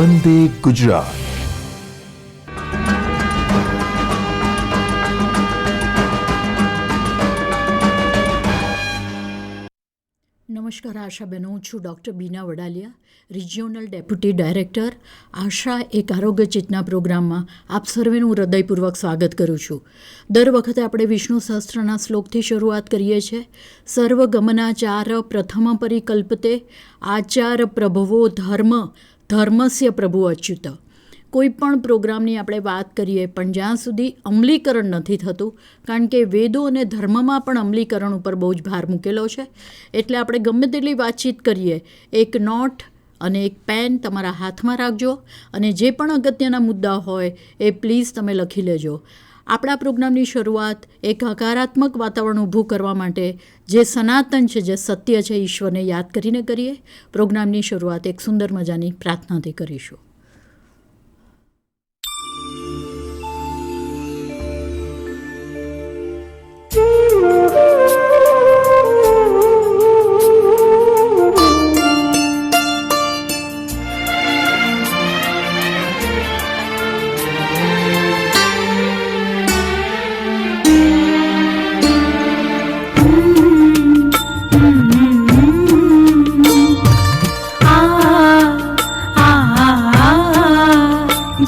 વંદે ગુજરાત. નમસ્કાર આશાબેન, હું છું ડૉક્ટર બીના વડાલિયા, રિજિયોનલ ડેપ્યુટી ડાયરેક્ટર, આશા એક આરોગ્ય ચેતના પ્રોગ્રામમાં આપ સર્વેનું હૃદયપૂર્વક સ્વાગત કરું છું. દર વખતે આપણે વિષ્ણુ સહસ્ત્રના શ્લોકથી શરૂઆત કરીએ છીએ. સર્વગમનાચાર પ્રથમ પરિકલ્પતે આચાર પ્રભવો ધર્મસ્ય પ્રભુ અચ્યુત. કોઈ પણ પ્રોગ્રામની આપણે વાત કરીએ, પણ જ્યાં સુધી અમલીકરણ નથી થતું, કારણ કે વેદો અને ધર્મમાં પણ અમલીકરણ ઉપર બહુ જ ભાર મૂકેલો છે, એટલે આપણે ગમે તેટલી વાતચીત કરીએ, એક નોટ અને એક પેન તમારા હાથમાં રાખજો અને જે પણ અગત્યના મુદ્દા હોય એ પ્લીઝ તમે લખી લેજો. આપણા પ્રોગ્રામની શરૂઆત એક હકારાત્મક વાતાવરણ ઊભું કરવા માટે જે સનાતન છે, જે સત્ય છે, ઈશ્વરને યાદ કરીને કરીએ. પ્રોગ્રામની શરૂઆત એક સુંદર મજાની પ્રાર્થનાથી કરીશું.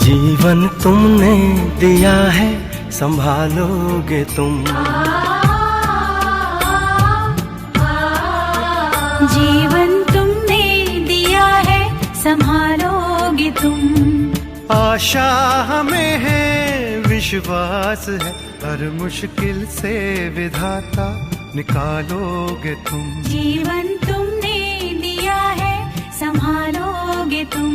जीवन तुमने दिया है संभालोगे तुम, जीवन तुमने दिया है संभालोगे तुम. आशा हमें है, विश्वास है, हर मुश्किल से विधाता निकालोगे तुम. जीवन तुमने दिया है संभालोगे तुम.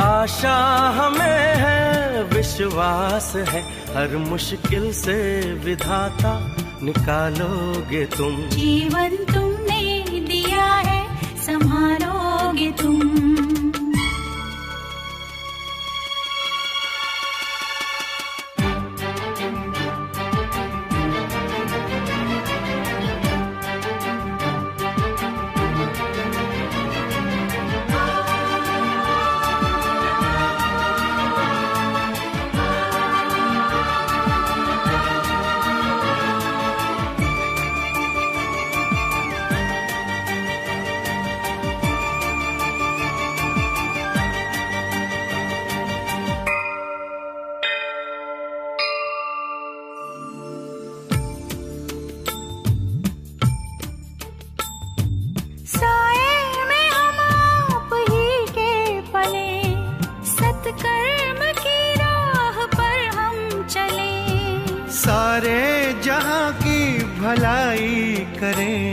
आशा हमें है, विश्वास है, हर मुश्किल से विधाता निकालोगे तुम. जीवन तुमने दिया है संभालोगे तुम. सारे जहां की भलाई करें,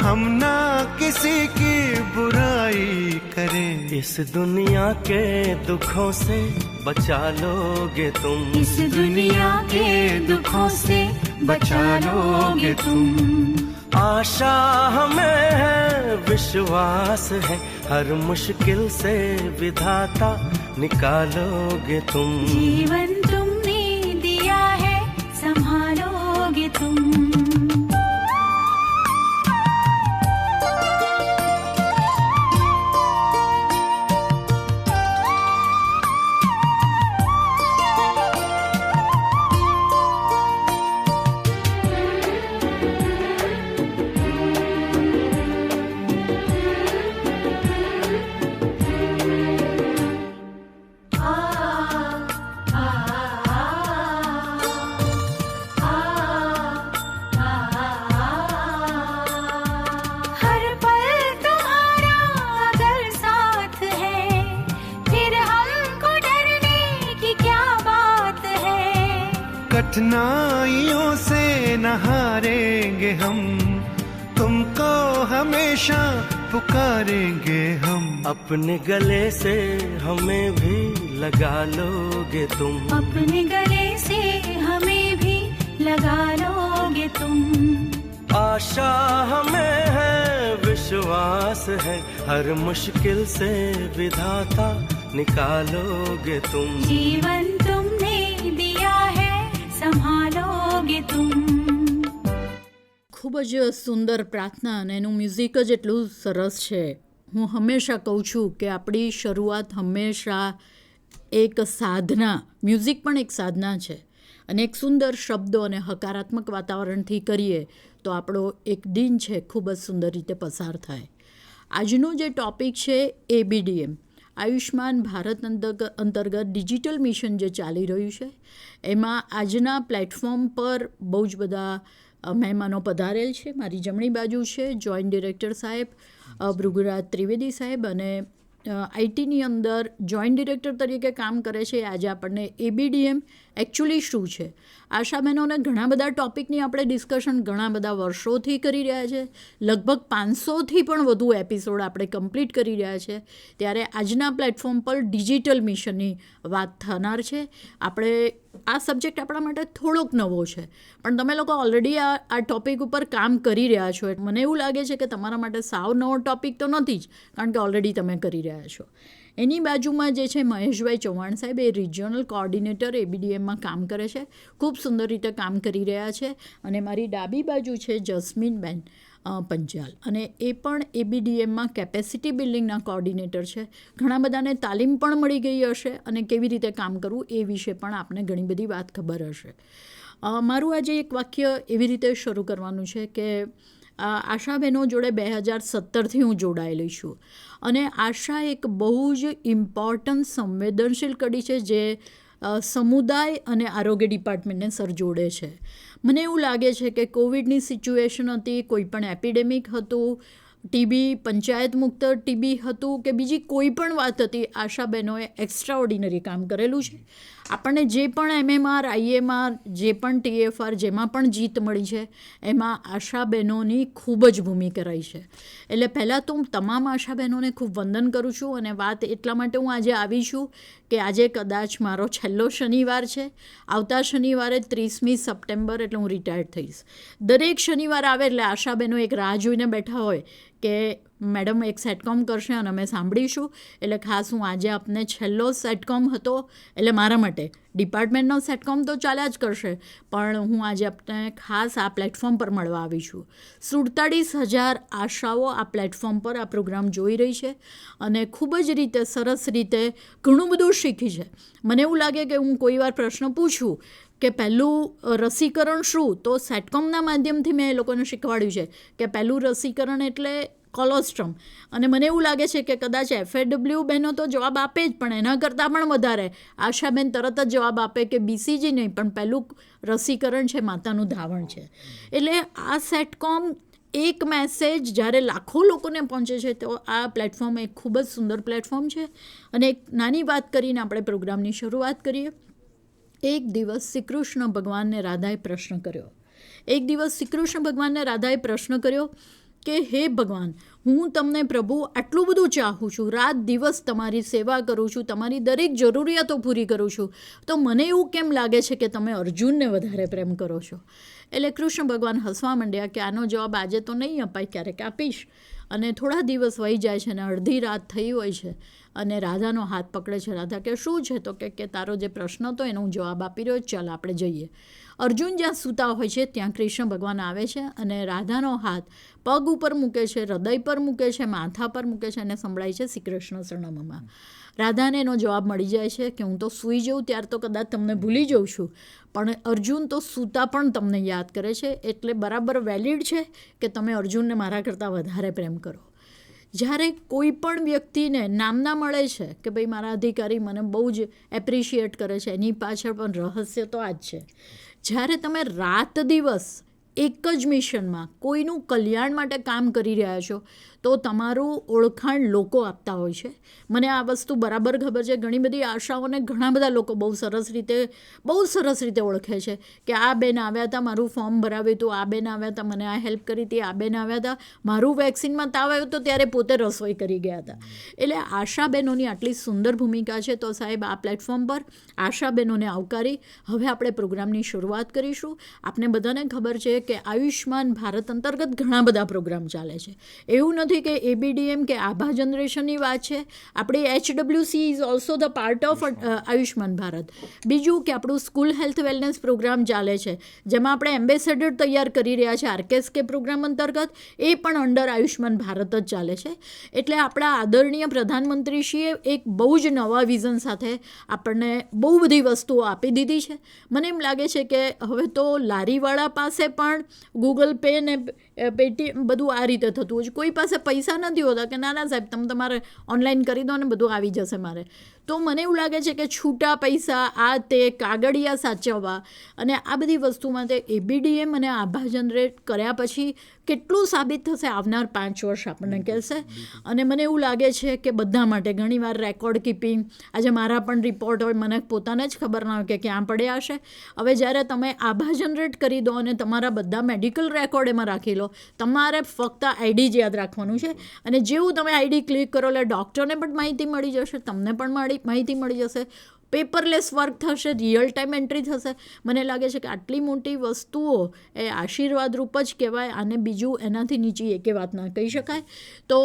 हम ना किसी की बुराई करें. इस दुनिया के दुखों से बचा लोगे तुम, इस दुनिया के दुखों से बचा लोगे तुम. आशा हमें है, विश्वास है, हर मुश्किल से विधाता निकालोगे तुम. जीवन तुमने दिया है संभालोगे तुम. कठिनाइयों से न हारेंगे हम, तुमको हमेशा पुकारेंगे हम. अपने गले से हमें भी लगा लोगे तुम, अपने गले से हमें भी लगा लोगे तुम. आशा हमें है, विश्वास है, हर मुश्किल से विधाता निकालोगे तुम. जीवन तुमने दिया है संभालोगे तुम. ખૂબ જ સુંદર પ્રાર્થના અને એનું મ્યુઝિક જ એટલું સરસ છે. હું હંમેશા કહું છું કે આપણી શરૂઆત હંમેશા એક સાધના, મ્યુઝિક પણ એક સાધના છે, અને એક સુંદર શબ્દો અને હકારાત્મક વાતાવરણથી કરીએ તો આપણો એક દિન છે ખૂબ જ સુંદર રીતે પસાર થાય. આજનો જે ટૉપિક છે ABDM, આયુષ્માન ભારત અંતર્ગત ડિજિટલ મિશન જે ચાલી રહ્યું છે, એમાં આજના પ્લેટફોર્મ પર બહુ જ બધા મહેમાનો પધારેલ છે. મારી જમણી બાજુ છે જોઈન્ટ ડિરેક્ટર સાહેબ ભૃગુરાજ ત્રિવેદી સાહેબ, અને આઈટીની અંદર જોઈન્ટ ડિરેક્ટર તરીકે કામ કરે છે. આજે આપણને ABDM એકચ્યુઅલી શું છે, આશાબહેનોને ઘણા બધા ટૉપિકની આપણે ડિસ્કશન ઘણા બધા વર્ષોથી કરી રહ્યા છે. લગભગ 500થી પણ વધુ એપિસોડ આપણે કમ્પ્લીટ કરી રહ્યા છે. ત્યારે આજના પ્લેટફોર્મ પર ડિજિટલ મિશનની વાત થનાર છે. આપણે આ સબ્જેક્ટ આપણા માટે થોડોક નવો છે, પણ તમે લોકો ઓલરેડી આ ટૉપિક ઉપર કામ કરી રહ્યા છો. મને એવું લાગે છે કે તમારા માટે સાવ નવો ટૉપિક તો નથી જ, કારણ કે ઓલરેડી તમે કરી રહ્યા છો. એની બાજુમાં જે છે મહેશભાઈ ચૌહાણ સાહેબ, એ રિજિયોનલ કોઓર્ડિનેટર ABDMમાં કામ કરે છે, ખૂબ સુંદર રીતે કામ કરી રહ્યા છે. અને મારી ડાબી બાજુ છે જસ્મીનબેન પંચાલ, અને એ પણ ABDMમાં કેપેસિટી બિલ્ડિંગના કોઓર્ડિનેટર છે. ઘણા બધાને તાલીમ પણ મળી ગઈ હશે, અને કેવી રીતે કામ કરવું એ વિશે પણ આપને ઘણી બધી વાત ખબર હશે. મારું આજે એક વાક્ય એવી રીતે શરૂ કરવાનું છે કે આશાબહેનો જોડે 2017થી હું જોડાયેલી છું, અને આશા એક બહુ જ ઇમ્પોર્ટન્ટ સંવેદનશીલ કડી છે જે સમુદાય અને આરોગ્ય ડિપાર્ટમેન્ટને સર જોડે છે. મને એવું લાગે છે કે કોવિડની સિચ્યુએશન હતી, કોઈ પણ એપિડેમિક હતું, ટીબી પંચાયત મુક્ત ટીબી હતું કે બીજી કોઈ પણ વાત હતી, આશાબહેનોએ એક્સ્ટ્રા ઓર્ડિનરી કામ કરેલું છે. આપણને જે પણ MMR, IMR, જે પણ TFR, જેમાં પણ જીત મળી છે, એમાં આશાબહેનોની ખૂબ જ ભૂમિકા રહી છે. એટલે પહેલાં તો હું તમામ આશાબહેનોને ખૂબ વંદન કરું છું, અને વાત એટલા માટે હું આજે આવી છું કે આજે કદાચ મારો છેલ્લો શનિવાર છે. આવતા શનિવારે 30મી સપ્ટેમ્બર એટલે હું રિટાયર્ડ થઈશ. દરેક શનિવાર આવે એટલે આશાબહેનો એક રાહ જોઈને બેઠા હોય કે મેડમ એક સેટકોમ કરશે અને અમે સાંભળીશું. એટલે ખાસ હું આજે આપને છેલ્લો સેટકોમ હતો, એટલે મારા માટે ડિપાર્ટમેન્ટનો સેટકોમ તો ચાલ્યા જ કરશે, પણ હું આજે આપને ખાસ આ પ્લેટફોર્મ પર મળવા આવી છું. 47,000 આશાઓ આ પ્લેટફોર્મ પર આ પ્રોગ્રામ જોઈ રહી છે, અને ખૂબ જ રીતે સરસ રીતે ઘણું બધું શીખી છે. મને એવું લાગે કે હું કોઈ વાર પ્રશ્ન પૂછું કે પહેલું રસીકરણ શું, તો સેટકોમના માધ્યમથી મેં એ લોકોને શીખવાડ્યું છે કે પહેલું રસીકરણ એટલે કોલોસ્ટ્રમ. અને મને એવું લાગે છે કે કદાચ FAW બહેનો તો જવાબ આપે જ, પણ એના કરતાં પણ વધારે આશાબેન તરત જ જવાબ આપે કે BCG નહીં, પણ પહેલું રસીકરણ છે માતાનું ધાવણ છે. એટલે આ સેટકોમ એક મેસેજ જ્યારે લાખો લોકોને પહોંચે છે, તો આ પ્લેટફોર્મ એક ખૂબ જ સુંદર પ્લેટફોર્મ છે. અને એક નાની વાત કરીને આપણે પ્રોગ્રામની શરૂઆત કરીએ. એક દિવસ શ્રી કૃષ્ણ ભગવાનને રાધાએ પ્રશ્ન કર્યો. એક દિવસ શ્રી કૃષ્ણ ભગવાનને રાધાએ પ્રશ્ન કર્યો કે હે ભગવાન, હું તમને પ્રભુ આટલું બધું ચાહું છું, રાત દિવસ તમારી સેવા કરું છું, તમારી દરેક જરૂરિયાતો પૂરી કરું છું, તો મને એવું કેમ લાગે છે કે તમે અર્જુનને વધારે પ્રેમ કરો છો? એટલે કૃષ્ણ ભગવાન હસવા માંડ્યા કે આનો જવાબ આજે તો નહીં અપાય, ક્યારેક આપીશ. અને થોડા દિવસ વહી જાય છે, અને અડધી રાત થઈ હોય છે, અને રાધાનો હાથ પકડે છે. રાધા કે શું છે? તો કે તારો જે પ્રશ્ન હતો એનો હું જવાબ આપી રહ્યો, ચાલ આપણે જઈએ. અર્જુન જ્યાં સૂતા હોય છે ત્યાં કૃષ્ણ ભગવાન આવે છે, અને રાધાનો હાથ પગ ઉપર મૂકે છે, હૃદય પર મૂકે છે, માથા પર મૂકે છે, અને સંભળાય છે શ્રી કૃષ્ણ શરણમમાં. રાધાને એનો જવાબ મળી જાય છે કે હું તો સૂઈ જાઉં ત્યારે તો કદાચ તમને ભૂલી જાઉં છું, પણ અર્જુન તો સૂતા પણ તમને યાદ કરે છે, એટલે બરાબર વેલિડ છે કે તમે અર્જુનને મારા કરતાં વધારે પ્રેમ કરો. જ્યારે કોઈ પણ વ્યક્તિને નામના મળે છે કે ભાઈ મારા અધિકારી મને બહુ જ એપ્રિશિએટ કરે છે, એની પાછળ પણ રહસ્ય તો આ જ છે. જ્યારે તમે રાત દિવસ એક જ મિશનમાં કોઈનું કલ્યાણ માટે કામ કરી રહ્યા છો, તો તમારું ઓળખાણ લોકો આપતા હોય છે. મને આ વસ્તુ બરાબર ખબર છે. ઘણી બધી આશાઓને ઘણા બધા લોકો બહુ સરસ રીતે ઓળખે છે કે આ બેન આવ્યા હતા, મારું ફોર્મ ભરાવ્યું હતું, આ બેન આવ્યા હતા, મને આ હેલ્પ કરી હતી, આ બેન આવ્યા હતા, મારું વેક્સિનમાં તાવ આવ્યો તો ત્યારે પોતે રસોઈ કરી ગયા હતા. એટલે આશાબહેનોની આટલી સુંદર ભૂમિકા છે. તો સાહેબ, આ પ્લેટફોર્મ પર આશાબહેનોને આવકારી હવે આપણે પ્રોગ્રામની શરૂઆત કરીશું. આપને બધાને ખબર છે કે આયુષ્માન ભારત અંતર્ગત ઘણા બધા પ્રોગ્રામ ચાલે છે. એવું નથી નથી કે ABDM કે આભા જનરેશનની વાત છે. આપણી HWC is also the part of Ayushman Bharat. બીજું કે આપણું સ્કૂલ હેલ્થ વેલનેસ પ્રોગ્રામ ચાલે છે, જેમાં આપણે એમ્બેસેડર તૈયાર કરી રહ્યા છે RKSK પ્રોગ્રામ અંતર્ગત. એ પણ અંડર આયુષ્માન ભારત જ ચાલે છે. એટલે આપણા આદરણીય પ્રધાનમંત્રીશ્રીએ એક બહુ જ નવા વિઝન સાથે આપણને બહુ બધી વસ્તુઓ આપી દીધી છે. મને એમ લાગે છે કે હવે તો લારીવાળા પાસે પણ ગૂગલ પે ને પેટીએમ બધું આ રીતે થતું હોય છે. કોઈ પાસે પૈસા નથી હોતા કે ના સાહેબ તમે તમારે ઓનલાઈન કરી દો ને બધું આવી જશે મારે. તો મને એવું લાગે છે કે છૂટા પૈસા આ તે કાગળિયા સાચવવા અને આ બધી વસ્તુ માટે ABDM અને આભા જનરેટ કર્યા પછી કેટલું સાબિત થશે આવનાર 5 વર્ષ આપણને કહેશે. અને મને એવું લાગે છે કે બધા માટે ઘણીવાર રેકોર્ડ કીપિંગ, આજે મારા પણ રિપોર્ટ હોય મને પોતાને જ ખબર ના હોય કે ક્યાં પડ્યા હશે. હવે જ્યારે તમે આભા જનરેટ કરી દો અને તમારા બધા મેડિકલ રેકોર્ડ એમાં રાખી લો, તમારે ફક્ત ID જ યાદ રાખવાનું છે અને જેવું તમે ID ક્લિક કરો એટલે ડૉક્ટરને પણ માહિતી મળી જશે, તમને પણ માહિતી મળી જશે. પેપરલેસ વર્ક થશે, રિયલ ટાઈમ એન્ટ્રી થશે. મને લાગે છે કે આટલી મોટી વસ્તુઓ એ આશીર્વાદરૂપ જ કહેવાય. અને બીજું એનાથી નીચી એકે વાત ના કહી શકાય. તો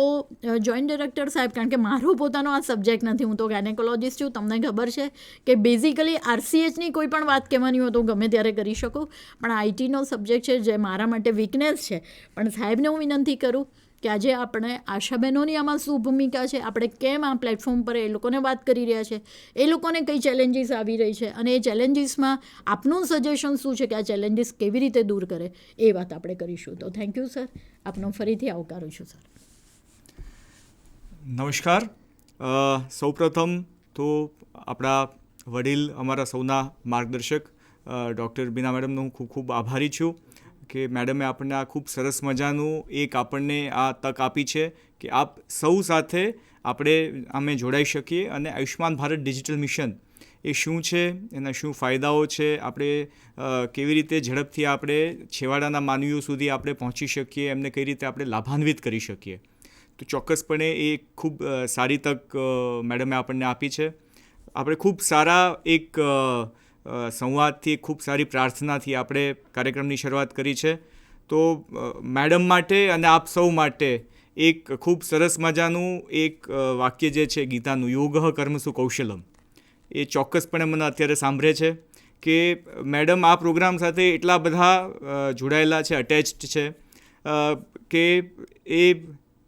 જોઈન્ટ ડિરેક્ટર સાહેબ, કારણ કે મારો પોતાનો આ સબ્જેક્ટ નથી, હું તો ગાયનેકોલોજિસ્ટ છું, તમને ખબર છે કે બેઝિકલી RCHની કોઈ પણ વાત કહેવાની હોય તો હું ગમે ત્યારે કરી શકું, પણ ITનો સબ્જેક્ટ છે જે મારા માટે વીકનેસ છે. પણ સાહેબને હું વિનંતી કરું કે આજે આપણે આશાબહેનોની આમાં શું ભૂમિકા છે, આપણે કેમ આ પ્લેટફોર્મ પર એ લોકોને વાત કરી રહ્યા છે, એ લોકોને કઈ ચેલેન્જીસ આવી રહી છે અને એ ચેલેન્જીસમાં આપનું સજેશન શું છે કે આ ચેલેન્જીસ કેવી રીતે દૂર કરે, એ વાત આપણે કરીશું. તો થેન્ક યુ સર, આપનો ફરીથી આવકારું છું સર. નમસ્કાર. સૌપ્રથમ તો આપણા વડીલ, અમારા સૌના માર્ગદર્શક ડૉક્ટર બીના મેડમનો હું ખૂબ ખૂબ આભારી છું કે મેડમે આપણને આ ખૂબ સરસ મજાનું એક આપણને આ તક આપી છે કે આપ સૌ સાથે આપણે આમે જોડાઈ શકીએ અને આયુષ્માન ભારત ડિજિટલ મિશન એ શું છે, એના શું ફાયદાઓ છે, આપણે કેવી રીતે ઝડપથી આપણે છેવાડાના માનવીઓ સુધી આપણે પહોંચી શકીએ, એમને કઈ રીતે આપણે લાભાન્વિત કરી શકીએ. તો ચોક્કસપણે એ ખૂબ સારી તક મેડમે આપણને આપી છે. આપણે ખૂબ સારા એક સંવાદથી, ખૂબ સારી પ્રાર્થનાથી આપણે કાર્યક્રમની શરૂઆત કરી છે. તો મેડમ માટે અને આપ સૌ માટે એક ખૂબ સરસ મજાનું એક વાક્ય જે છે ગીતાનું, યોગઃ કર્મસુ કૌશલમ, એ ચોક્કસપણે મને અત્યારે સાંભળે છે કે મેડમ આ પ્રોગ્રામ સાથે એટલા બધા જોડાયેલા છે, અટેચ્ડ છે કે એ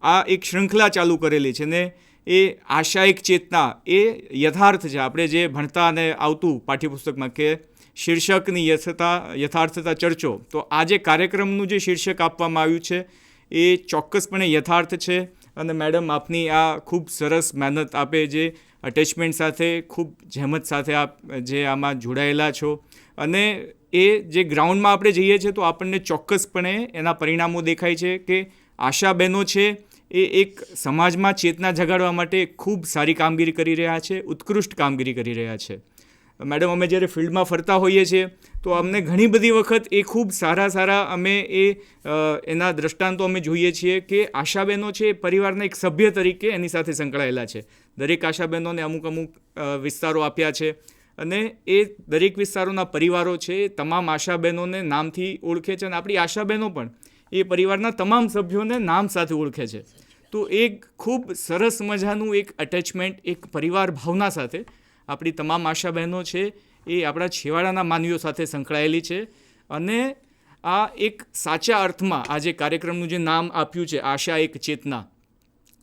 આ એક શ્રૃંખલા ચાલુ કરેલી છે ને એ આશા એક ચેતના એ યથાર્થ છે. આપણે જે ભણતા અને આવતું પાઠ્યપુસ્તકમાં કે શીર્ષકની યથાર્થતા ચર્ચો, તો આ જે કાર્યક્રમનું જે શીર્ષક આપવામાં આવ્યું છે એ ચોક્કસપણે યથાર્થ છે. અને મેડમ આપની આ ખૂબ સરસ મહેનત, આપે જે અટેચમેન્ટ સાથે, ખૂબ જહેમત સાથે આપ જે આમાં જોડાયેલા છો અને એ જે ગ્રાઉન્ડમાં આપણે જઈએ છીએ તો આપણને ચોક્કસપણે એના પરિણામો દેખાય છે કે આશા બહેનો છે એ એક સમાજમાં ચેતના જગાડવા માટે ખૂબ સારી કામગીરી કરી રહ્યા છે, ઉત્કૃષ્ટ કામગીરી કરી રહ્યા છે. મેડમ, અમે જ્યારે ફિલ્ડમાં ફરતા હોઈએ છીએ તો અમને ઘણી બધી વખત એ ખૂબ સારા અમે એના દ્રષ્ટાંતો અમે જોઈએ છીએ કે આશાબહેનો છે એ પરિવારના એક સભ્ય તરીકે એની સાથે સંકળાયેલા છે. દરેક આશાબહેનોને અમુક વિસ્તારો આપ્યા છે અને એ દરેક વિસ્તારોના પરિવારો છે એ તમામ આશાબહેનોને નામથી ઓળખે છે અને આપણી આશાબહેનો પણ એ પરિવારના તમામ સભ્યોને નામ સાથે ઓળખે છે. તો એક ખૂબ સરસ મજાનું એક અટેચમેન્ટ, એક પરિવાર ભાવના સાથે આપણી તમામ આશા બહેનો છે એ આપણા છેવાડાના માનવીઓ સાથે સંકળાયેલી છે. અને આ એક સાચા અર્થમાં આ જે કાર્યક્રમનું જે નામ આપ્યું છે આશા એક ચેતના,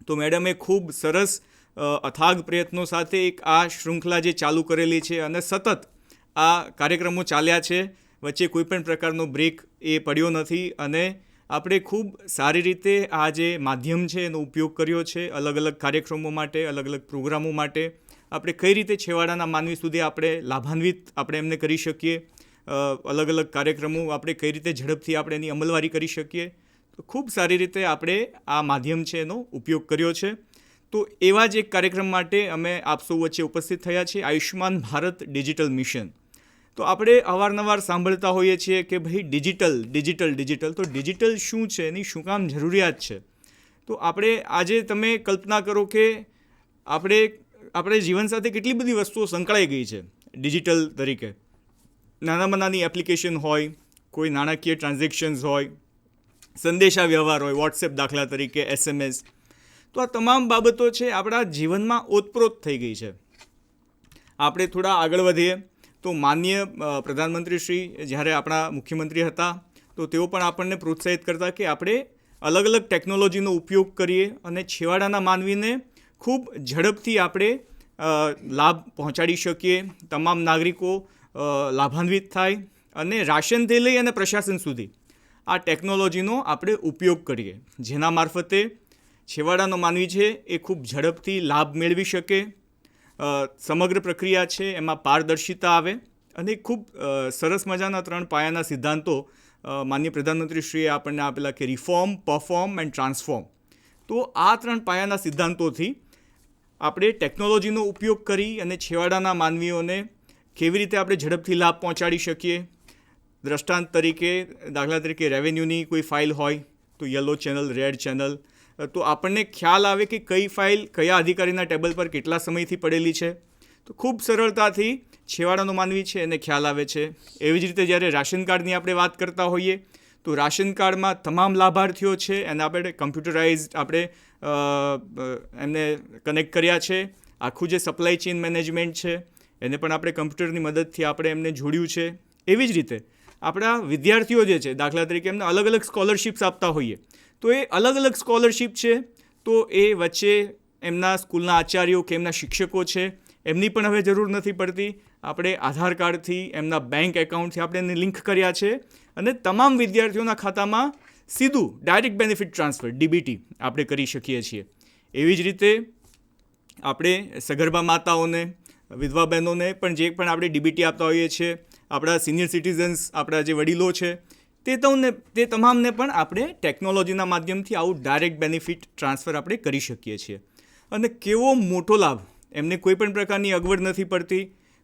તો મેડમે ખૂબ સરસ અથાગ પ્રયત્નો સાથે એક આ શૃંખલા જે ચાલુ કરેલી છે અને સતત આ કાર્યક્રમો ચાલ્યા છે, વચ્ચે કોઈ પણ પ્રકારનો બ્રેક એ પડ્યો નથી. અને આપણે ખૂબ સારી રીતે આ જે માધ્યમ છે એનો ઉપયોગ કર્યો છે અલગ અલગ કાર્યક્રમો માટે, અલગ અલગ પ્રોગ્રામો માટે. આપણે કઈ રીતે છેવાડાના માનવી સુધી આપણે લાભાન્વિત આપણે એમને કરી શકીએ, અલગ અલગ કાર્યક્રમો આપણે કઈ રીતે ઝડપથી આપણે એની અમલવારી કરી શકીએ. તો ખૂબ સારી રીતે આપણે આ માધ્યમ છે એનો ઉપયોગ કર્યો છે. તો એવા જ એક કાર્યક્રમ માટે અમે આપ સૌ વચ્ચે ઉપસ્થિત થયા છીએ, આયુષ્માન ભારત ડિજિટલ મિશન. તો આપણે અવારનવાર સાંભળતા હોઈએ છીએ કે ભાઈ ડિજિટલ. તો ડિજિટલ શું છે, એની શું કામ જરૂરિયાત છે? તો આપણે આજે તમે કલ્પના કરો કે આપણે જીવન સાથે કેટલી બધી વસ્તુઓ સંકળાઈ ગઈ છે ડિજિટલ તરીકે. નાનામાં નાની એપ્લિકેશન હોય, કોઈ નાણાકીય ટ્રાન્ઝેક્શન્સ હોય, સંદેશા વ્યવહાર હોય, વોટ્સએપ દાખલા તરીકે, SMS, તો આ તમામ બાબતો છે આપણા જીવનમાં ઓતપ્રોત થઈ ગઈ છે. આપણે થોડા આગળ વધીએ તો માનનીય પ્રધાનમંત્રી શ્રી જ્યારે આપણા મુખ્યમંત્રી હતા તો તેઓ પણ આપણને પ્રોત્સાહિત કરતા કે આપણે અલગ અલગ ટેકનોલોજીનો ઉપયોગ કરીએ અને છેવાડાના માનવીને ખૂબ ઝડપથી આપણે લાભ પહોંચાડી શકીએ, તમામ નાગરિકો લાભાન્વિત થાય અને રાશનથી લઈ અને પ્રશાસન સુધી આ ટેકનોલોજીનો આપણે ઉપયોગ કરીએ, જેના મારફતે છેવાડાનો માનવી છે એ ખૂબ ઝડપથી લાભ મેળવી શકે, સમગ્ર પ્રક્રિયા છે એમાં પારદર્શિતા આવે અને ખૂબ સરસ મજાના 3 પાયાના સિદ્ધાંતો માનનીય પ્રધાનમંત્રીશ્રીએ આપણને આપેલા કે રિફોર્મ, પરફોર્મ એન્ડ ટ્રાન્સફોર્મ. તો આ 3 પાયાના સિદ્ધાંતોથી આપણે ટેકનોલોજીનો ઉપયોગ કરી અને છેવાડાના માનવીઓને કેવી રીતે આપણે ઝડપથી લાભ પહોંચાડી શકીએ. દ્રષ્ટાંત તરીકે, દાખલા તરીકે રેવન્યુની કોઈ ફાઇલ હોય તો યલો ચેનલ, રેડ ચેનલ, તો આપણને ખ્યાલ આવે કે કઈ ફાઇલ કયા અધિકારીના ટેબલ પર કેટલા સમયથી પડેલી છે, તો ખૂબ સરળતાથી છેવાડાનો માનવી છે એને ખ્યાલ આવે છે. એવી જ રીતે જ્યારે રાશન કાર્ડની આપણે વાત કરતા હોઈએ તો રાશન કાર્ડમાં તમામ લાભાર્થીઓ છે એને આપણે કમ્પ્યુટરાઇઝડ આપણે એમને કનેક્ટ કર્યા છે. આખું જે સપ્લાય ચેઇન મેનેજમેન્ટ છે એને પણ આપણે કમ્પ્યુટરની મદદથી આપણે એમને જોડ્યું છે. એવી જ રીતે આપણા વિદ્યાર્થીઓ જે છે, દાખલા તરીકે એમને અલગ અલગ સ્કોલરશિપ્સ આપતા હોઈએ તો એ અલગ અલગ સ્કોલરશિપ છે તો એ વચ્ચે એમના સ્કૂલના આચાર્યો કે એમના શિક્ષકો છે એમની પણ હવે જરૂર નથી પડતી. આપણે આધાર કાર્ડથી એમના બેંક એકાઉન્ટથી આપણે એને લિંક કર્યા છે અને તમામ વિદ્યાર્થીઓના ખાતામાં સીધું ડાયરેક્ટ બેનિફિટ ટ્રાન્સફર DBT આપણે કરી શકીએ છીએ. એવી જ રીતે આપણે સગર્ભા માતાઓને, વિધવા બહેનોને પણ જે પણ આપણે DBT આપતા હોઈએ છીએ, આપણા સિનિયર સિટીઝન્સ, આપણા જે વડીલો છે તે તમામને પણ આપણે ટેકનોલોજીના માધ્યમથી આવું ડાયરેક્ટ બેનિફિટ ટ્રાન્સફર આપણે કરી શકીએ છીએ. અને કેવો મોટો લાભ! એમને કોઈ પણ પ્રકારની અગવડ નથી પડતી,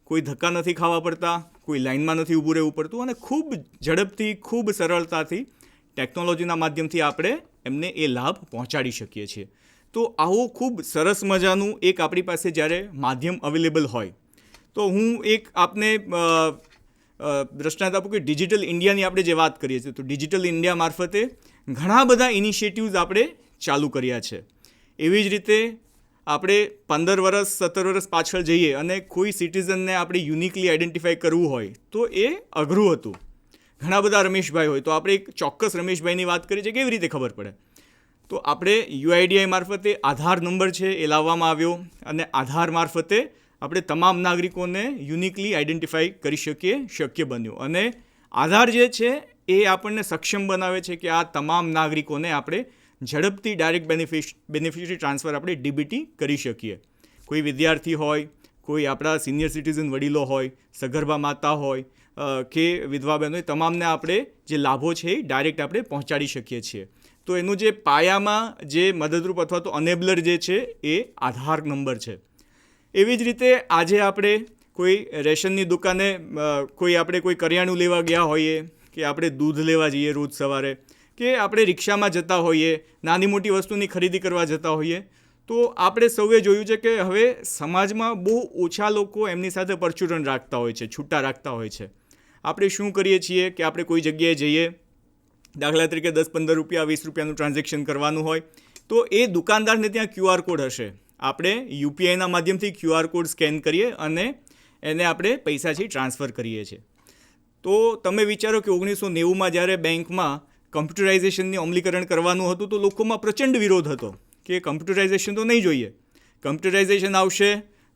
કોઈ ધક્કા નથી ખાવા પડતા, કોઈ લાઇનમાં નથી ઊભું રહેવું પડતું અને ખૂબ ઝડપથી, ખૂબ સરળતાથી ટેકનોલોજીના માધ્યમથી આપણે એમને એ લાભ પહોંચાડી શકીએ છીએ. તો આવું ખૂબ સરસ મજાનું એક આપણી પાસે જ્યારે માધ્યમ અવેલેબલ હોય તો હું એક આપને દ્રષ્ટાંત આપું કે ડિજિટલ ઇન્ડિયાની આપણે જે વાત કરીએ છીએ તો ડિજિટલ ઇન્ડિયા મારફતે ઘણા બધા ઇનિશિયેટિવ્સ આપણે ચાલુ કર્યા છે. એવી જ રીતે આપણે 15 વર્ષ 17 વર્ષ પાછળ જઈએ અને કોઈ સિટીઝનને આપણે યુનિકલી આઈડેન્ટિફાઈ કરવું હોય તો એ અઘરું હતું. ઘણા બધા રમેશભાઈ હોય તો આપણે એક ચોક્કસ રમેશભાઈની વાત કરીએ છીએ, કેવી રીતે ખબર પડે? તો આપણે UIDI મારફતે આધાર નંબર છે એ લાવવામાં આવ્યો અને આધાર મારફતે આપણે તમામ નાગરિકોને યુનિકલી આઈડેન્ટિફાઈ કરી શકીએ, શક્ય બન્યું. અને આધાર જે છે એ આપણને સક્ષમ બનાવે છે કે આ તમામ નાગરિકોને આપણે ઝડપથી ડાયરેક્ટ બેનિફિશરી ટ્રાન્સફર આપણે DBT કરી શકીએ. કોઈ વિદ્યાર્થી હોય, કોઈ આપણા સિનિયર સિટીઝન વડીલો હોય, સગર્ભા માતા હોય કે વિધવા બહેનો હોય, તમામને આપણે જે લાભો છે એ ડાયરેક્ટ આપણે પહોંચાડી શકીએ છીએ. તો એનું જે પાયામાં જે મદદરૂપ અથવા તો અનેબલર જે છે એ આધાર નંબર છે. એવી જ રીતે આજે આપણે કોઈ રેશનની દુકાને આપણે કોઈ કરિયાણું લેવા ગયા હોઈએ કે આપણે દૂધ લેવા જઈએ રોજ સવારે કે આપણે રિક્ષામાં જતા હોઈએ, નાની મોટી વસ્તુની ખરીદી કરવા જતા હોઈએ તો આપણે સૌએ જોયું છે કે હવે સમાજમાં બહુ ઓછા લોકો એમની સાથે પરચુરણ રાખતા હોય છે, છૂટા રાખતા હોય છે. આપણે શું કરીએ છીએ કે આપણે કોઈ જગ્યાએ જઈએ, દાખલા તરીકે 10-15 રૂપિયા 20 રૂપિયાનું ટ્રાન્ઝેક્શન કરવાનું હોય તો એ દુકાનદારને ત્યાં QR કોડ હશે. આપણે UPIના માધ્યમથી QR કોડ સ્કેન કરીએ અને એને આપણે પૈસાથી ટ્રાન્સફર કરીએ છીએ. તો તમે વિચારો કે 1990માં જ્યારે બેંકમાં કમ્પ્યુટરાઇઝેશનની અમલીકરણ કરવાનું હતું તો લોકોમાં પ્રચંડ વિરોધ હતો કે કમ્પ્યુટરાઇઝેશન તો નહીં જોઈએ, કમ્પ્યુટરાઇઝેશન આવશે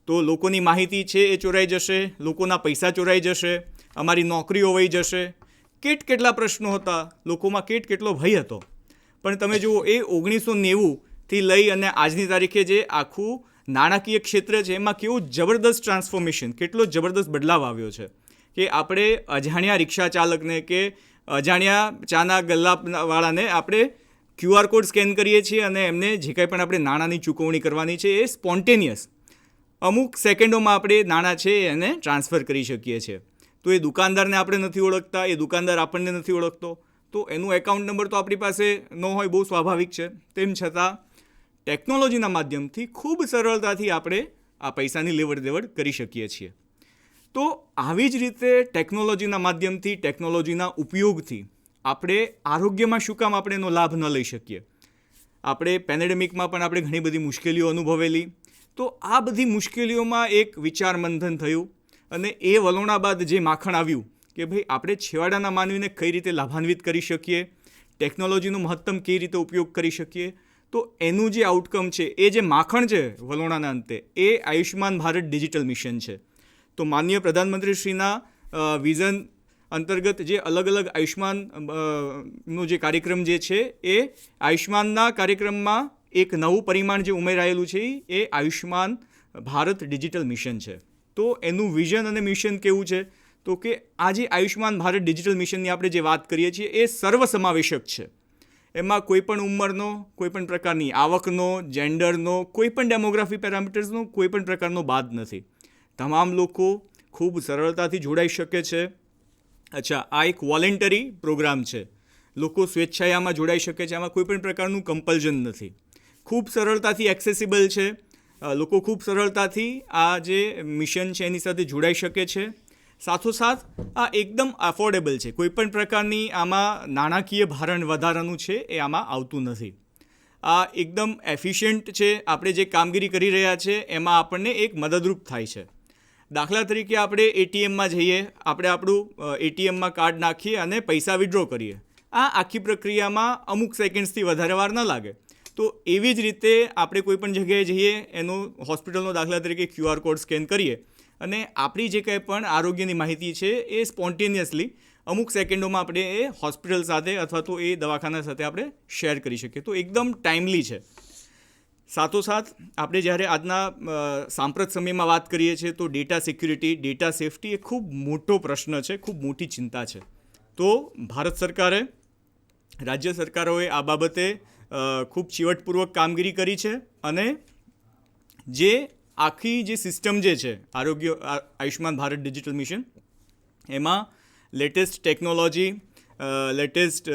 તો લોકોની માહિતી છે એ ચોરાઈ જશે, લોકોના પૈસા ચોરાઈ જશે, અમારી નોકરીઓ વહી જશે. કેટલા પ્રશ્નો હતા, લોકોમાં કેટલો ભય હતો. પણ તમે જુઓ એ 1990થી લઈ અને આજની તારીખે જે આખું નાણાકીય ક્ષેત્ર છે એમાં કેવું જબરદસ્ત ટ્રાન્સફોર્મેશન, કેટલો જબરદસ્ત બદલાવ આવ્યો છે કે આપણે અજાણ્યા રિક્ષા ચાલકને કે અજાણ્યા ચાના ગલ્લાવાળાને આપણે QR કોડ સ્કેન કરીએ છીએ અને એમને જે કંઈ પણ આપણે નાણાંની ચૂકવણી કરવાની છે એ સ્પોન્ટેનિયસ અમુક સેકન્ડોમાં આપણે નાણાં છે એને ટ્રાન્સફર કરી શકીએ છીએ. તો એ દુકાનદારને આપણે નથી ઓળખતા, એ દુકાનદાર આપણને નથી ઓળખતો, તો એનું એકાઉન્ટ નંબર તો આપણી પાસે ન હોય, બહુ સ્વાભાવિક છે. તેમ છતાં ટેકનોલોજીના માધ્યમથી ખૂબ સરળતાથી આપણે આ પૈસાની લેવડ દેવડ કરી શકીએ છીએ. તો આવી જ રીતે ટેકનોલોજીના માધ્યમથી, ટેકનોલોજીના ઉપયોગથી આપણે આરોગ્યમાં શું કામ આપણે એનો લાભ ન લઈ શકીએ? આપણે પેન્ડેમિકમાં પણ આપણે ઘણી બધી મુશ્કેલીઓ અનુભવેલી. તો આ બધી મુશ્કેલીઓમાં એક વિચાર મંથન થયું અને એ વલોણા બાદ જે માખણ આવ્યું કે ભાઈ આપણે છેવાડાના માનવીને કઈ રીતે લાભાન્વિત કરી શકીએ, ટેકનોલોજીનો મહત્તમ કઈ રીતે ઉપયોગ કરી શકીએ. તો એનું જે આઉટકમ છે, એ જે માખણ છે વલોણાના અંતે, એ આયુષ્યમાન ભારત ડિજિટલ મિશન છે. તો માનનીય પ્રધાનમંત્રીશ્રીના વિઝન અંતર્ગત જે અલગ અલગ આયુષ્માન નો જે કાર્યક્રમ જે છે, એ આયુષ્માનના કાર્યક્રમમાં એક નવું પરિમાણ જે ઉમેરાયેલું છે એ આયુષ્યમાન ભારત ડિજિટલ મિશન છે. તો એનું વિઝન અને મિશન કેવું છે? તો કે આ જે આયુષ્યમાન ભારત ડિજિટલ મિશનની આપણે જે વાત કરીએ છીએ એ સર્વસમાવેશક છે. એમાં કોઈપણ ઉંમરનો, કોઈપણ પ્રકારની આવકનો, જેન્ડરનો, કોઈપણ ડેમોગ્રાફી પેરામીટર્સનો કોઈપણ પ્રકારનો બાદ નથી. તમામ લોકો ખૂબ સરળતાથી જોડાઈ શકે છે. અચ્છા, આ એક વોલેન્ટરી પ્રોગ્રામ છે. લોકો સ્વેચ્છાએ આમાં જોડાઈ શકે છે. આમાં કોઈપણ પ્રકારનું કમ્પલ્ઝન નથી. ખૂબ સરળતાથી એક્સેસિબલ છે. લોકો ખૂબ સરળતાથી આ જે મિશન છે એની સાથે જોડાઈ શકે છે. સાથોસાથ આ એકદમ અફોર્ડેબલ છે. કોઈપણ પ્રકારની આમાં નાણાકીય ભારણ વધારાનું છે એ આમાં આવતું નથી. આ એકદમ એફિશિયન્ટ છે. આપણે જે કામગીરી કરી રહ્યા છે એમાં આપણને એક મદદરૂપ થાય છે. દાખલા તરીકે આપણે એટીએમમાં જઈએ, આપણે આપણું એટીએમમાં કાર્ડ નાખીએ અને પૈસા વિડ્રો કરીએ. આ આખી પ્રક્રિયામાં અમુક સેકન્ડ્સથી વધારે વાર ન લાગે. તો એવી જ રીતે આપણે કોઈપણ જગ્યાએ જઈએ, એનો હોસ્પિટલનો દાખલા તરીકે QR કોડ સ્કેન કરીએ અને આપણી જે કંઈ પણ આરોગ્યની માહિતી છે એ સ્પોન્ટેનિયસલી અમુક સેકન્ડોમાં આપણે એ હોસ્પિટલ સાથે અથવા તો એ દવાખાના સાથે આપણે શેર કરી શકીએ. તો એકદમ ટાઈમલી છે. સાથોસાથ આપણે જ્યારે આજના સાંપ્રત સમયમાં વાત કરીએ છીએ તો ડેટા સિક્યુરિટી, ડેટા સેફટી એ ખૂબ મોટો પ્રશ્ન છે, ખૂબ મોટી ચિંતા છે. તો ભારત સરકારે, રાજ્ય સરકારોએ આ બાબતે ખૂબ ચીવટપૂર્વક કામગીરી કરી છે અને જે આખી જે સિસ્ટમ જે છે આયુષ્યમાન ભારત ડિજિટલ મિશન, એમાં લેટેસ્ટ ટેકનોલોજી, લેટેસ્ટ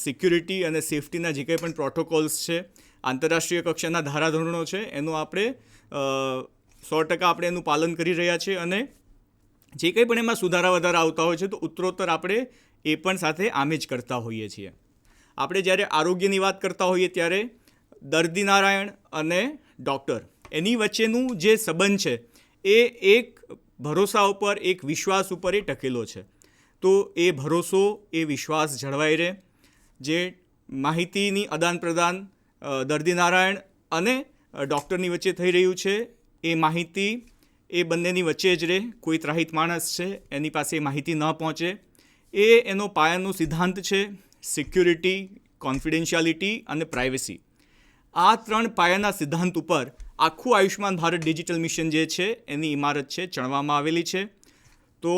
સિક્યુરિટી અને સેફટીના જે કંઈ પણ પ્રોટોકોલ્સ છે, આંતરરાષ્ટ્રીય કક્ષાના ધારાધોરણો છે, એનું આપણે 100% આપણે એનું પાલન કરી રહ્યા છીએ અને જે કંઈ પણ એમાં સુધારા વધારા આવતા હોય છે તો ઉત્તરોત્તર આપણે એ પણ સાથે આમે જ કરતા હોઈએ છીએ. આપણે જ્યારે આરોગ્યની વાત કરતા હોઈએ ત્યારે દર્દી નારાયણ અને ડૉક્ટર એની વચ્ચેનું જે સંબંધ છે એ એક ભરોસા ઉપર, એક વિશ્વાસ ઉપર એ ટકેલો છે. તો એ ભરોસો, એ વિશ્વાસ જળવાઈ રહે. જે માહિતીની આદાન પ્રદાન દર્દી નારાયણ અને ડૉક્ટરની વચ્ચે થઈ રહ્યું છે, એ માહિતી એ બંનેની વચ્ચે જ રહે. કોઈ ત્રાહિત માણસ છે એની પાસે એ માહિતી ન પહોંચે. એ એનો પાયાનો સિદ્ધાંત છે સિક્યુરિટી, કોન્ફિડેન્શિયાલિટી અને પ્રાઇવસી. આ 3 પાયાના સિદ્ધાંત ઉપર આખું આયુષ્યમાન ભારત ડિજિટલ મિશન જે છે એની ઇમારત છે ચણવામાં આવેલી છે. તો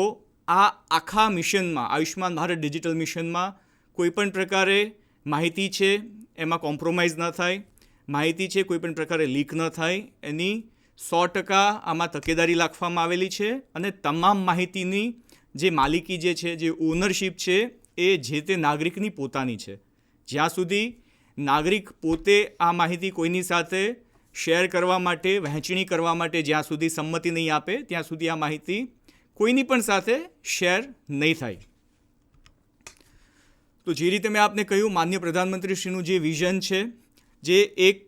આ આખા મિશનમાં, આયુષ્યમાન ભારત ડિજિટલ મિશનમાં કોઈપણ પ્રકારે માહિતી છે એમાં કોમ્પ્રોમાઇઝ ન થાય, માહિતી છે કોઈપણ પ્રકારે લીક ન થાય, એની 100% આમાં તકેદારી રાખવામાં આવેલી છે અને તમામ માહિતીની જે માલિકી જે છે, જે ઓનરશિપ છે, એ જે તે નાગરિકની પોતાની છે. જ્યાં સુધી નાગરિક પોતે આ માહિતી કોઈની સાથે શેર કરવા માટે, વહેંચણી કરવા માટે જ્યાં સુધી સંમતિ નહીં આપે, ત્યાં સુધી આ માહિતી કોઈની પણ સાથે શેર નહીં થાય. તો જે રીતે મેં આપને કહ્યું, માનનીય પ્રધાનમંત્રીશ્રીનું જે વિઝન છે, જે એક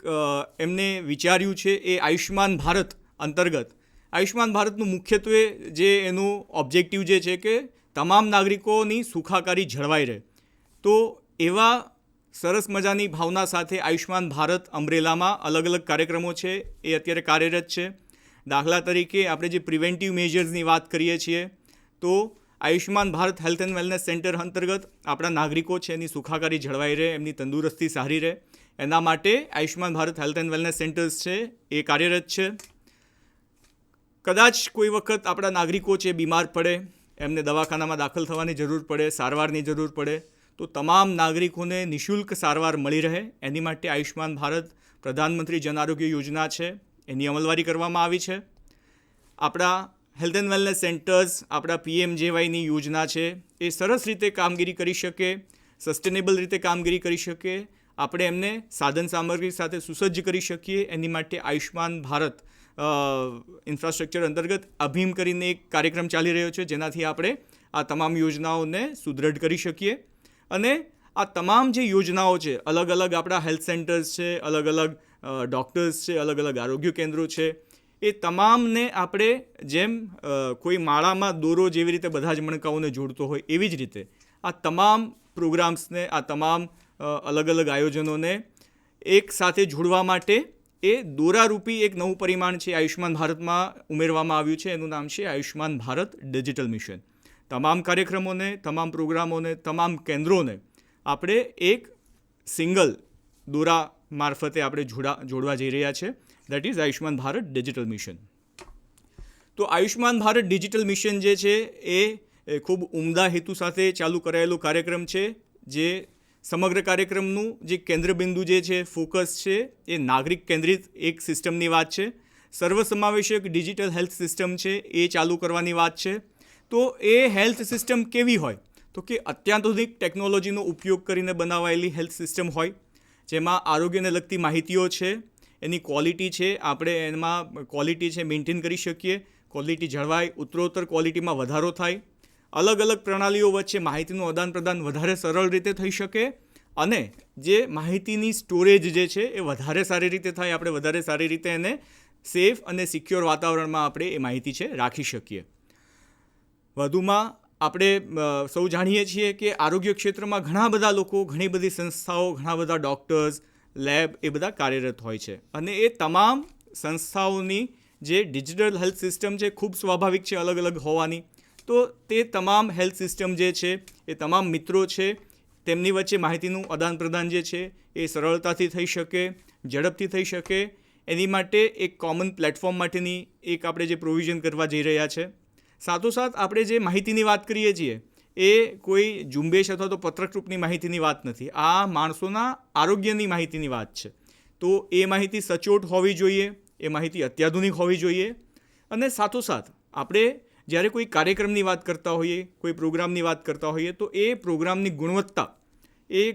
એમને વિચાર્યું છે, એ આયુષ્યમાન ભારત અંતર્ગત, આયુષ્યમાન ભારતનું મુખ્યત્વે જે એનું ઓબ્જેક્ટિવ જે છે કે તમામ નાગરિકોની સુખાકારી જળવાઈ રહે. તો એવા સરસ મજાની ભાવના સાથે આયુષ્યમાન ભારત અમ્બ્રેલામાં અલગ અલગ કાર્યક્રમો છે એ અત્યારે કાર્યરત છે. દાખલા તરીકે આપણે જે પ્રિવેન્ટિવ મેજર્સની વાત કરીએ છીએ તો Ayushman Bharat health and wellness centre અંતર્ગત આપણા નાગરિકો છે એની સુખાકારી જળવાઈ રહે, એમની તંદુરસ્તી સારી રહે, એના માટે Ayushman Bharat health and wellness centres છે એ કાર્યરત છે. કદાચ કોઈ વખત આપણા નાગરિકો છે બીમાર પડે, એમને દવાખાનામાં દાખલ થવાની જરૂર પડે, સારવારની જરૂર પડે, તો તમામ નાગરિકોને નિઃશુલ્ક સારવાર મળી રહે એની માટે આયુષ્યમાન ભારત પ્રધાનમંત્રી જન આરોગ્ય યોજના છે એની અમલવારી કરવામાં આવી છે. આપણા હેલ્થ એન્ડ વેલનેસ સેન્ટર્સ, આપણા PMJYની યોજના છે એ સરસ રીતે કામગીરી કરી શકે, સસ્ટેનેબલ રીતે કામગીરી કરી શકે, આપણે એમને સાધન સામગ્રી સાથે સુસજ્જ કરી શકીએ. એની માટે આયુષ્યમાન ભારત ઇન્ફ્રાસ્ટ્રક્ચર અંતર્ગત અભિમ કરીને એક કાર્યક્રમ ચાલી રહ્યો છે જેનાથી આપણે આ તમામ યોજનાઓને સુદૃઢ કરી શકીએ. અને આ તમામ જે યોજનાઓ છે, અલગ અલગ આપણા હેલ્થ સેન્ટર્સ છે, અલગ અલગ ડૉક્ટર્સ છે, અલગ અલગ આરોગ્ય કેન્દ્રો છે, એ તમામને આપણે જેમ કોઈ માળામાં દોરો જેવી રીતે બધા જ મણકાઓને જોડતો હોય એવી જ રીતે આ તમામ પ્રોગ્રામ્સને, આ તમામ અલગ અલગ આયોજનોને એક સાથે જોડવા માટે એ દોરારૂપી એક નવું પરિમાણ છે આયુષ્યમાન ભારતમાં ઉમેરવામાં આવ્યું છે. એનું નામ છે આયુષ્યમાન ભારત ડિજિટલ મિશન. તમામ કાર્યક્રમોને, તમામ પ્રોગ્રામોને, તમામ કેન્દ્રોને આપણે એક સિંગલ દોરા મારફતે આપણે જોડવા જઈ રહ્યા છે. That is Ayushman Bharat digital mission. તો આયુષ્યમાન ભારત ડિજિટલ મિશન જે છે એ ખૂબ ઉમદા હેતુ સાથે ચાલુ કરાયેલો કાર્યક્રમ છે, જે સમગ્ર કાર્યક્રમનું જે કેન્દ્રબિંદુ જે છે, ફોકસ છે, એ નાગરિક કેન્દ્રિત એક સિસ્ટમની વાત છે. સર્વસમાવેશક ડિજિટલ હેલ્થ સિસ્ટમ છે એ ચાલુ કરવાની વાત છે. તો એ હેલ્થ સિસ્ટમ કેવી હોય? તો કે અત્યાધુનિક ટેકનોલોજીનો ઉપયોગ કરીને બનાવાયેલી હેલ્થ સિસ્ટમ હોય, જેમાં આરોગ્યને લગતી માહિતીઓ છે, એની ક્વોલિટી છે, આપણે એમાં ક્વોલિટી છે મેન્ટેન કરી શકીએ, ક્વોલિટી જળવાય, ઉત્તરોત્તર ક્વોલિટીમાં વધારો થાય, અલગ અલગ પ્રણાલીઓ વચ્ચે માહિતીનું આદાન પ્રદાન વધારે સરળ રીતે થઈ શકે, અને જે માહિતીની સ્ટોરેજ જે છે એ વધારે સારી રીતે થાય, આપણે વધારે સારી રીતે એને સેફ અને સિક્યોર વાતાવરણમાં આપણે એ માહિતી છે રાખી શકીએ. વધુમાં આપણે સૌ જાણીએ છીએ કે આરોગ્ય ક્ષેત્રમાં ઘણા બધા લોકો, ઘણી બધી સંસ્થાઓ, ઘણા બધા ડૉક્ટર્સ, લેબ એ બધા કાર્યરત હોય છે, અને એ તમામ સંસ્થાઓની જે ડિજિટલ હેલ્થ સિસ્ટમ છે ખૂબ સ્વાભાવિક છે અલગ અલગ હોવાની. તો તે તમામ હેલ્થ સિસ્ટમ જે છે, એ તમામ મિત્રો છે, તેમની વચ્ચે માહિતીનું આદાન પ્રદાન જે છે એ સરળતાથી થઈ શકે, ઝડપથી થઈ શકે, એની માટે એક કોમન પ્લેટફોર્મ માટેની એક આપણે જે પ્રોવિઝન કરવા જઈ રહ્યા છે. સાથોસાથ આપણે જે માહિતીની વાત કરીએ છીએ એ કોઈ ઝુંબેશ અથવા તો પત્રકરૂપની માહિતીની વાત નથી. આ માણસોના આરોગ્યની માહિતીની વાત છે. તો એ માહિતી સચોટ હોવી જોઈએ, એ માહિતી અત્યાધુનિક હોવી જોઈએ. અને સાથોસાથ આપણે જ્યારે કોઈ કાર્યક્રમની વાત કરતા હોઈએ, કોઈ પ્રોગ્રામની વાત કરતા હોઈએ, તો એ પ્રોગ્રામની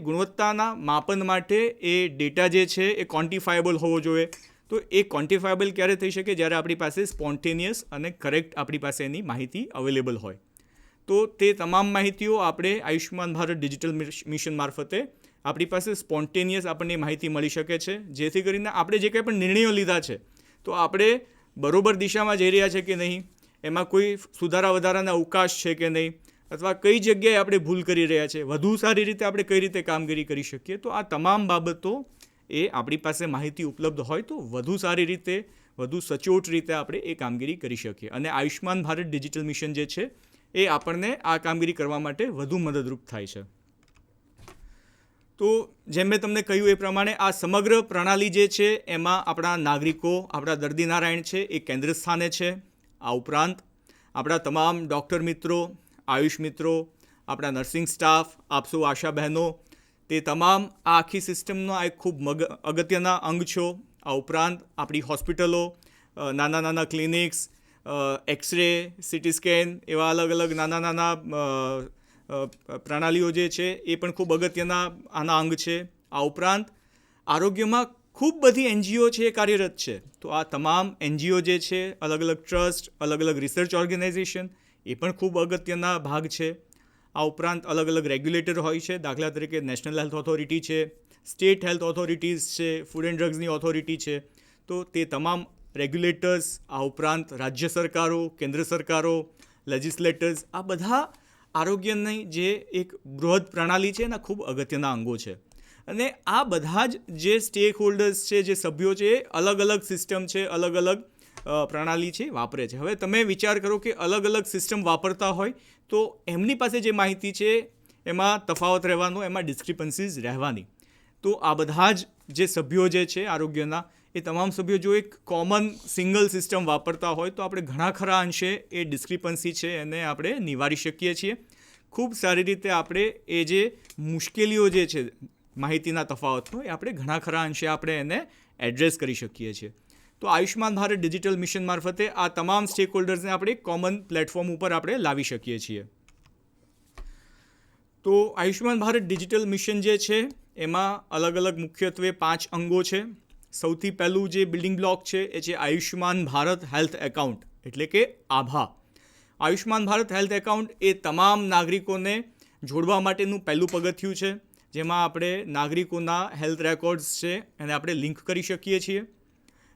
ગુણવત્તાના માપન માટે એ ડેટા જે છે એ ક્વોન્ટિફાયેબલ હોવો જોઈએ. તો એ ક્વોન્ટિફાયેબલ ક્યારે થઈ શકે? જ્યારે આપણી પાસે સ્પોન્ટેનિયસ અને કરેક્ટ આપણી પાસે એની માહિતી અવેલેબલ હોય. તો તે તમામ માહિતીઓ આપણે આયુષ્યમાન ભારત ડિજિટલ મિશન મારફતે આપણી પાસે સ્પોન્ટેનિયસ આપણને માહિતી મળી શકે છે, જેથી કરીને આપણે જે કંઈ પણ નિર્ણયો લીધા છે તો આપણે બરોબર દિશામાં જઈ રહ્યા છે કે નહીં, એમાં કોઈ સુધારા વધારાના અવકાશ છે કે નહીં, અથવા કઈ જગ્યાએ આપણે ભૂલ કરી રહ્યા છે, વધુ સારી રીતે આપણે કઈ રીતે કામગીરી કરી શકીએ. તો આ તમામ બાબતો એ આપણી પાસે માહિતી ઉપલબ્ધ હોય તો વધુ સારી રીતે, વધુ સચોટ રીતે આપણે એ કામગીરી કરી શકીએ. અને આયુષ્યમાન ભારત ડિજિટલ મિશન જે છે એ આપણને આ કામગીરી કરવા માટે વધુ મદદરૂપ થાય છે. તો જેમ મેં તમને કહ્યું એ પ્રમાણે આ સમગ્ર પ્રણાલી જે છે એમાં આપણા નાગરિકો, આપણા દર્દી નારાયણ છે એ કેન્દ્ર સ્થાને છે. આ ઉપરાંત આપણા તમામ ડૉક્ટર મિત્રો, આયુષ મિત્રો, આપણા નર્સિંગ સ્ટાફ, આપસો આશા બહેનો, તે તમામ આ આખી સિસ્ટમનો એક ખૂબ અગત્યના અંગ છો. આ ઉપરાંત આપણી હોસ્પિટલો, નાના નાના ક્લિનિક્સ, એક્સરે, સીટી સ્કેન, એવા અલગ અલગ નાના નાના પ્રણાલીઓ જે છે એ પણ ખૂબ અગત્યના આના અંગ છે. આ ઉપરાંત આરોગ્યમાં ખૂબ બધી એનજીઓ છે એ કાર્યરત છે. તો આ તમામ એનજીઓ જે છે, અલગ અલગ ટ્રસ્ટ, અલગ અલગ રિસર્ચ ઓર્ગેનાઇઝેશન, એ પણ ખૂબ અગત્યના ભાગ છે. આ ઉપરાંત અલગ અલગ રેગ્યુલેટર હોય છે, દાખલા તરીકે નેશનલ હેલ્થ ઓથોરિટી છે, સ્ટેટ હેલ્થ ઓથોરિટીઝ છે, ફૂડ એન્ડ ડ્રગ્સની ઓથોરિટી છે. તો તે તમામ રેગ્યુલેટર્સ, આ ઉપરાંત રાજ્ય સરકારો, કેન્દ્ર સરકારો, લેજિસ્લેટર્સ, આ બધા આરોગ્યની જે એક બૃહદ પ્રણાલી છે એના ખૂબ અગત્યના અંગો છે. અને આ બધા જ જે સ્ટેક હોલ્ડર્સ છે, જે સભ્યો છે, એ અલગ અલગ સિસ્ટમ છે, અલગ અલગ પ્રણાલી છે વાપરે છે. હવે તમે વિચાર કરો કે અલગ અલગ સિસ્ટમ વાપરતા હોય તો એમની પાસે જે માહિતી છે એમાં તફાવત રહેવાનો, એમાં ડિસ્ક્રિપન્સીઝ રહેવાની. તો આ બધા જ જે સભ્યો જે છે આરોગ્યના, એ તમામ સભ્યો જો એક કોમન સિંગલ સિસ્ટમ વાપરતા હોય તો આપણે ઘણા ખરા અંશે એ ડિસ્ક્રિપન્સી છે એને આપણે નિવારી શકીએ છીએ. ખૂબ સારી રીતે આપણે એ જે મુશ્કેલીઓ જે છે માહિતીના તફાવતનો, એ આપણે ઘણા ખરા અંશે આપણે એને એડ્રેસ કરી શકીએ છીએ. તો આયુષ્યમાન ભારત ડિજિટલ મિશન મારફતે આ તમામ સ્ટેક હોલ્ડર્સને આપણે એક કોમન પ્લેટફોર્મ ઉપર આપણે લાવી શકીએ છીએ. તો આયુષ્યમાન ભારત ડિજિટલ મિશન જે છે એમાં અલગ અલગ મુખ્યત્વે 5 અંગો છે. સૌથી પહેલું જે બિલ્ડિંગ બ્લોક છે એ છે આયુષ્યમાન ભારત હેલ્થ એકાઉન્ટ, એટલે કે આભા. આયુષ્યમાન ભારત હેલ્થ એકાઉન્ટ એ તમામ નાગરિકોને જોડવા માટેનું પહેલું પગથિયું છે, જેમાં આપણે નાગરિકોના હેલ્થ રેકોર્ડ્સ છે એને આપણે લિંક કરી શકીએ છીએ.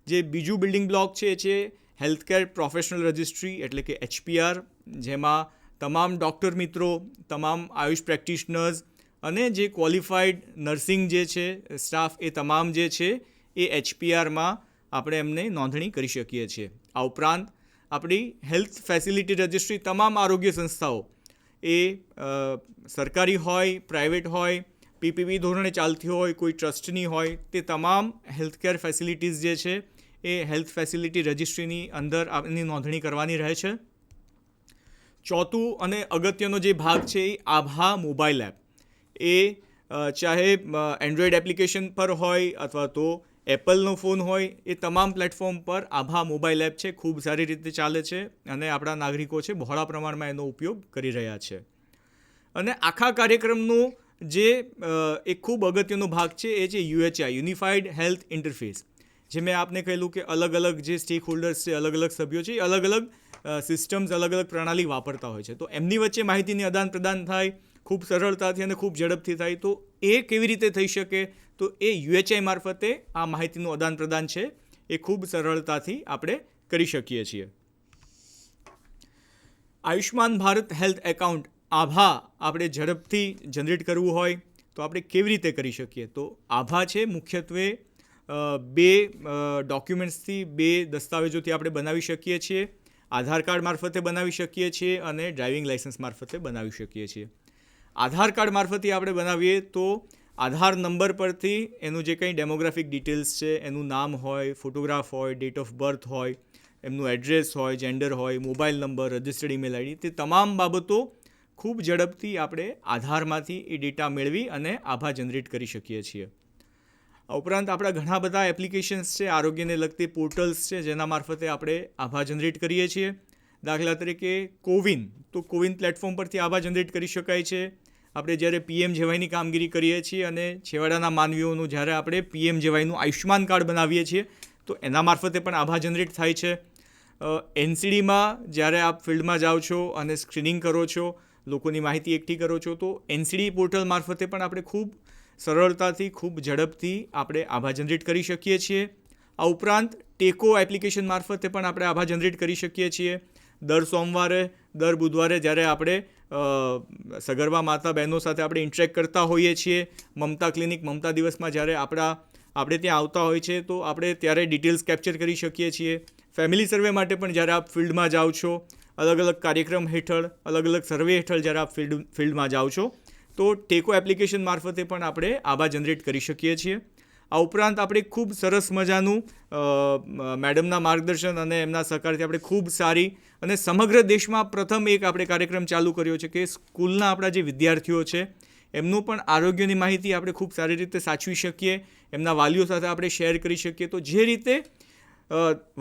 જે બીજું બિલ્ડિંગ બ્લોક છે એ છે હેલ્થકેર પ્રોફેશનલ રજિસ્ટ્રી એટલે કે HPR, જેમાં તમામ ડૉક્ટર મિત્રો, તમામ આયુષ પ્રેક્ટિશનર્સ અને જે ક્વોલિફાઈડ નર્સિંગ જે છે સ્ટાફ એ તમામ જે છે એ HPRમાં આપણે એમને નોંધણી કરી શકીએ છીએ. આ ઉપરાંત આપણી હેલ્થ ફેસિલિટી રજિસ્ટ્રી તમામ આરોગ્ય સંસ્થાઓ એ સરકારી હોય, પ્રાઇવેટ હોય, PPP ધોરણે ચાલતી હોય, કોઈ ટ્રસ્ટની હોય, તે તમામ હેલ્થકેર ફેસિલિટીઝ જે છે એ હેલ્થ ફેસિલિટી રજિસ્ટ્રીની અંદર એની નોંધણી કરવાની રહે છે. ચોથું અને અગત્યનો જે ભાગ છે એ આભા મોબાઈલ એપ, એ ચાહે એન્ડ્રોઈડ એપ્લિકેશન પર હોય અથવા તો એપલનો ફોન હોય, એ તમામ પ્લેટફોર્મ પર આભા મોબાઈલ એપ છે ખૂબ સારી રીતે ચાલે છે અને આપણા નાગરિકો છે બહોળા પ્રમાણમાં એનો ઉપયોગ કરી રહ્યા છે. અને આખા કાર્યક્રમનું જે એક ખૂબ અગત્યનો ભાગ છે એ છે UHI, યુનિફાઈડ હેલ્થ ઇન્ટરફેસ. જે મેં આપને કહેલું કે અલગ અલગ જે સ્ટેક હોલ્ડર્સ છે, અલગ અલગ સભ્યો છે, એ અલગ અલગ સિસ્ટમ્સ, અલગ અલગ પ્રણાલી વાપરતા હોય છે. તો એમની વચ્ચે માહિતીની આદાન પ્રદાન થાય ખૂબ સરળતાથી અને ખૂબ ઝડપથી થાય. તો એ કેવી રીતે થઈ શકે? તો એ UHI મારફતે આ માહિતીનું આદાન પ્રદાન છે એ ખૂબ સરળતાથી આપણે કરી શકીએ છીએ. આયુષ્માન ભારત હેલ્થ એકાઉન્ટ આભા આપણે ઝડપથી જનરેટ કરવું હોય તો આપણે કેવી રીતે કરી શકીએ? તો આભા છે મુખ્યત્વે બે ડોક્યુમેન્ટ્સથી, બે દસ્તાવેજોથી આપણે બનાવી શકીએ છીએ. આધાર કાર્ડ મારફતે બનાવી શકીએ છીએ અને ડ્રાઇવિંગ લાઇસન્સ મારફતે બનાવી શકીએ છીએ. આધાર કાર્ડ મારફતે આપણે બનાવીએ તો આધાર નંબર પરથી એનું જે કંઈ ડેમોગ્રાફિક ડિટેલ્સ છે, એનું નામ હોય, ફોટોગ્રાફ હોય, ડેટ ઓફ બર્થ હોય, એમનું એડ્રેસ હોય, જેન્ડર હોય, mobile number, registered email ID, તે તમામ બાબતો ખૂબ ઝડપથી આપણે આધારમાંથી એ ડેટા મેળવી અને આભા જનરેટ કરી શકીએ છીએ. આ ઉપરાંત આપણા ઘણા બધા એપ્લિકેશન્સ છે, આરોગ્યને લગતી પોર્ટલ્સ છે, જેના મારફતે આપણે આભા જનરેટ કરીએ છીએ. દાખલા તરીકે કોવિન, તો કોવિન પ્લેટફોર્મ પરથી આભા જનરેટ કરી શકાય છે. આપણે જ્યારે PMJYની કામગીરી કરીએ છીએ અને છેવાડાના માનવીઓનું જ્યારે આપણે PMJYનું આયુષ્માન કાર્ડ બનાવીએ છીએ તો એના મારફતે પણ આભા જનરેટ થાય છે. NCDમાં જ્યારે આપ ફિલ્ડમાં જાઓ છો અને સ્ક્રીનિંગ કરો છો, લોકોની માહિતી એકઠી કરો છો, તો NCD પોર્ટલ મારફતે પણ આપણે ખૂબ સરળતાથી, ખૂબ ઝડપથી આપણે આભા જનરેટ કરી શકીએ છીએ. આ ઉપરાંત ટેકો એપ્લિકેશન મારફતે પણ આપણે આભા જનરેટ કરી શકીએ છીએ. દર સોમવારે, દર બુધવારે જ્યારે આપણે સગર્ભા માતા બહેનો સાથે આપણે ઇન્ટરેક્ટ કરતા હોઈએ છીએ, મમતા ક્લિનિક, મમતા દિવસમાં જ્યારે આપણે ત્યાં આવતા હોય છે તો આપણે ત્યારે ડિટેલ્સ કેપ્ચર કરી શકીએ છીએ. ફેમિલી સર્વે માટે પણ જ્યારે આપ ફિલ્ડમાં જાઓ છો, અલગ અલગ કાર્યક્રમ હેઠળ, અલગ અલગ સર્વે હેઠળ જ્યારે આપ ફિલ્ડમાં જાઓ છો તો ટેકો એપ્લિકેશન મારફતે પણ આપણે આભા જનરેટ કરી શકીએ છીએ. આ ઉપરાંત આપણે ખૂબ સરસ મજાનું મેડમના માર્ગદર્શન અને એમના સહકારથી આપણે ખૂબ સારી અને સમગ્ર દેશમાં પ્રથમ એક આપણે કાર્યક્રમ ચાલુ કર્યો છે કે સ્કૂલના આપણા જે વિદ્યાર્થીઓ છે એમનું પણ આરોગ્યની માહિતી આપણે ખૂબ સારી રીતે સાચવી શકીએ, એમના વાલીઓ સાથે આપણે શેર કરી શકીએ. તો જે રીતે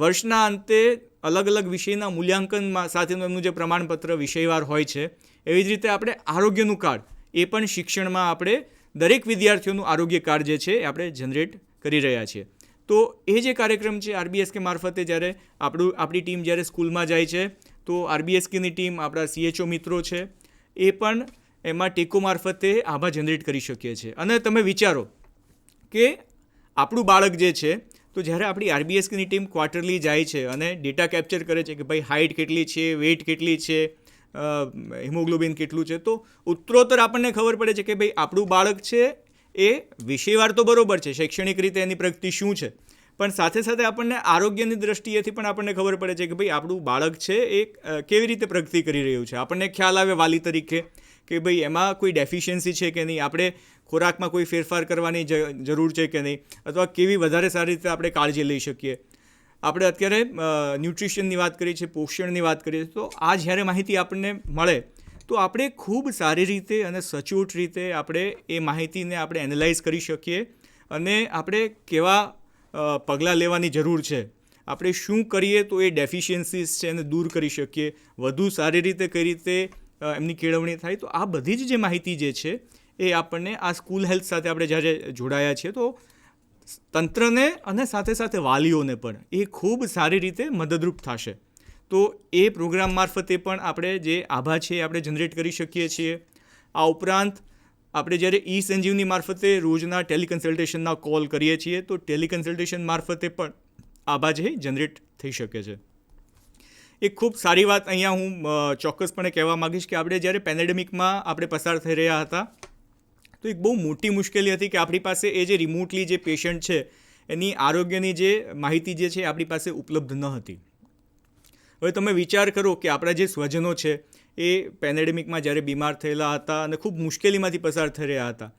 વર્ષના અંતે અલગ અલગ વિષયના મૂલ્યાંકન સાથેનું એમનું જે પ્રમાણપત્ર વિષયવાર હોય છે, એવી જ રીતે આપણે આરોગ્યનું કાર્ડ એ પણ શિક્ષણમાં આપણે દરેક વિદ્યાર્થીઓનું આરોગ્ય કાર્ડ જે છે એ આપણે જનરેટ કરી રહ્યા છીએ. તો એ જે કાર્યક્રમ છે RBSK મારફતે જ્યારે આપણી ટીમ જ્યારે સ્કૂલમાં જાય છે તો RBSKની ટીમ, આપણા CHO મિત્રો છે, એ પણ એમાં ટેકો મારફતે આભા જનરેટ કરી શકીએ છીએ. અને તમે વિચારો કે આપણું બાળક જે છે તો જ્યારે આપણી RBSKની ટીમ ક્વાર્ટરલી જાય છે અને ડેટા કેપ્ચર કરે છે કે ભાઈ હાઇટ કેટલી છે, વેઇટ કેટલી છે, હિમોગ્લોબિન કેટલું છે, તો ઉત્તરોત્તર આપણને ખબર પડે છે કે ભાઈ આપણું બાળક છે એ વિષયવાર તો બરોબર છે, શૈક્ષણિક રીતે એની પ્રગતિ શું છે, પણ સાથે સાથે આપણને આરોગ્યની દ્રષ્ટિએથી પણ આપણને ખબર પડે છે કે ભાઈ આપણું બાળક છે એ કેવી રીતે પ્રગતિ કરી રહ્યું છે. આપણને ખ્યાલ આવે વાલી તરીકે કે ભાઈ એમાં કોઈ ડેફિશિયન્સી છે કે નહીં, આપણે ખોરાકમાં કોઈ ફેરફાર કરવાની જરૂર છે કે નહીં, અથવા કેવી વધારે સારી રીતે આપણે કાળજી લઈ શકીએ. આપણે અત્યારે ન્યુટ્રિશનની વાત કરીએ છીએ, પોષણની વાત કરીએ છીએ, તો આ જ્યારે માહિતી આપણને મળે તો આપણે ખૂબ સારી રીતે અને સચોટ રીતે આપણે એ માહિતીને આપણે એનાલાઇઝ કરી શકીએ અને આપણે કેવા પગલાં લેવાની જરૂર છે, આપણે શું કરીએ તો એ ડેફિશિયન્સીસ છે એને દૂર કરી શકીએ, વધુ સારી રીતે કઈ રીતે એમની કેળવણી થાય. તો આ બધી જ જે માહિતી જે છે એ આપણને આ સ્કૂલ હેલ્થ સાથે આપણે જ્યારે જોડાયા છીએ તો તંત્રને અને સાથે સાથે વાલીઓને પણ એ ખૂબ સારી રીતે મદદરૂપ થશે. તો એ પ્રોગ્રામ મારફતે પણ આપણે જે આભા છે આપણે જનરેટ કરી શકીએ છીએ. આ ઉપરાંત આપણે જ્યારે સંજીવની મારફતે રોજના ટેલિકન્સલ્ટેશનના કોલ કરીએ છીએ તો ટેલિકન્સલ્ટેશન મારફતે પણ આભા જે જનરેટ થઈ શકે છે. એક ખૂબ સારી વાત અહીંયા હું ચોક્કસપણે કહેવા માગીશ કે આપણે જ્યારે પેન્ડેમિકમાં આપણે પસાર થઈ રહ્યા હતા તો એક બહુ મોટી મુશ્કેલી હતી કે આપણી પાસે એ જે રિમોટલી જે પેશન્ટ છે એની આરોગ્યની જે માહિતી જે છે આપણી પાસે ઉપલબ્ધ ન હતી. હવે તમે વિચાર કરો કે આપણા જે સ્વજનો છે એ પેન્ડેમિકમાં જ્યારે બીમાર થયેલા હતા અને ખૂબ મુશ્કેલીમાંથી પસાર થઈ રહ્યા હતા,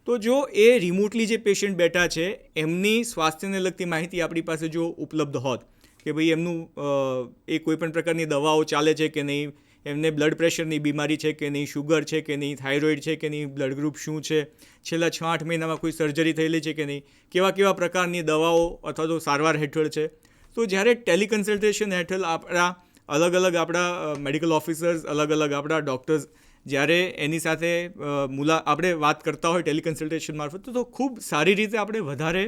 તો જો એ રિમોટલી જે પેશન્ટ બેઠા છે એમની સ્વાસ્થ્યને લગતી માહિતી આપણી પાસે જો ઉપલબ્ધ હોત કે ભાઈ એમનું એ કોઈપણ પ્રકારની દવાઓ ચાલે છે કે નહીં, એમને બ્લડ પ્રેશરની બીમારી છે કે નહીં, શુગર છે કે નહીં, થાઇરોઇડ છે કે નહીં, બ્લડ ગ્રુપ શું છે, છેલ્લા 6-8 મહિનામાં કોઈ સર્જરી થયેલી છે કે નહીં, કેવા કેવા પ્રકારની દવાઓ અથવા તો સારવાર હેઠળ છે. તો જ્યારે ટેલિકન્સલ્ટેશન હેઠળ આપણા અલગ અલગ આપણા મેડિકલ ઓફિસર્સ, અલગ અલગ આપણા ડૉક્ટર્સ જ્યારે એની સાથે આપણે વાત કરતા હોય ટેલિકન્સલ્ટેશન મારફત તો ખૂબ સારી રીતે આપણે વધારે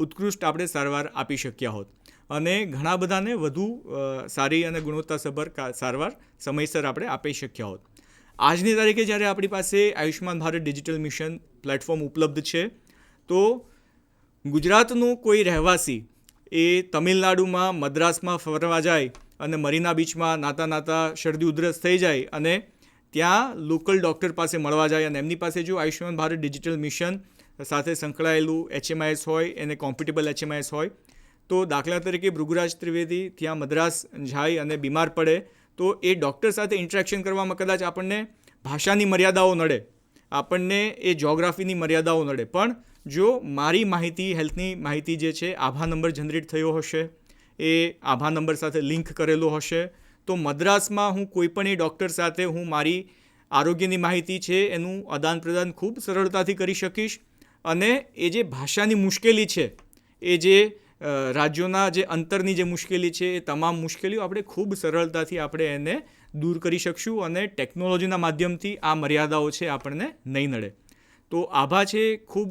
ઉત્કૃષ્ટ આપણે સારવાર આપી શક્યા હોત અને ઘણા બધાને વધુ સારી અને ગુણવત્તાસભર સારવાર સમયસર આપણે આપી શક્યા હોત. આજની તારીખે જ્યારે આપણી પાસે Ayushman Bharat digital mission platform ઉપલબ્ધ છે તો ગુજરાતનું કોઈ રહેવાસી એ તમિલનાડુમાં મદ્રાસમાં ફરવા જાય અને મરીના બીચમાં નાતા શરદી ઉધરસ થઈ જાય અને ત્યાં લોકલ ડૉક્ટર પાસે મળવા જાય અને એમની પાસે જો આયુષ્યમાન ભારત ડિજિટલ મિશન સાથે સંકળાયેલું HMIS હોય, એને કોમ્પિટેબલ HMIS હોય, તો દાખલા તરીકે ભૃગુરાજ ત્રિવેદી ત્યાં મદ્રાસ જાય અને બીમાર પડે તો એ ડૉક્ટર સાથે ઇન્ટરેક્શન કરવામાં કદાચ આપણને ભાષાની મર્યાદાઓ નડે, આપણને એ જ્યોગ્રાફીની મર્યાદાઓ નડે, પણ જો મારી માહિતી, હેલ્થની માહિતી જે છે આભા નંબર જનરેટ થયો હશે, એ આભા નંબર સાથે લિંક કરેલો હશે, તો મદ્રાસમાં હું કોઈપણ એ ડૉક્ટર સાથે હું મારી આરોગ્યની માહિતી છે એનું આદાન પ્રદાન ખૂબ સરળતાથી કરી શકીશ અને એ જે ભાષાની મુશ્કેલી છે, એ જે રાજ્યોના જે અંતરની જે મુશ્કેલી છે એ તમામ મુશ્કેલીઓ આપણે ખૂબ સરળતાથી આપણે એને દૂર કરી શકશું અને ટેકનોલોજીના માધ્યમથી આ મર્યાદાઓ છે આપણને નહીં નડે. તો આભા છે ખૂબ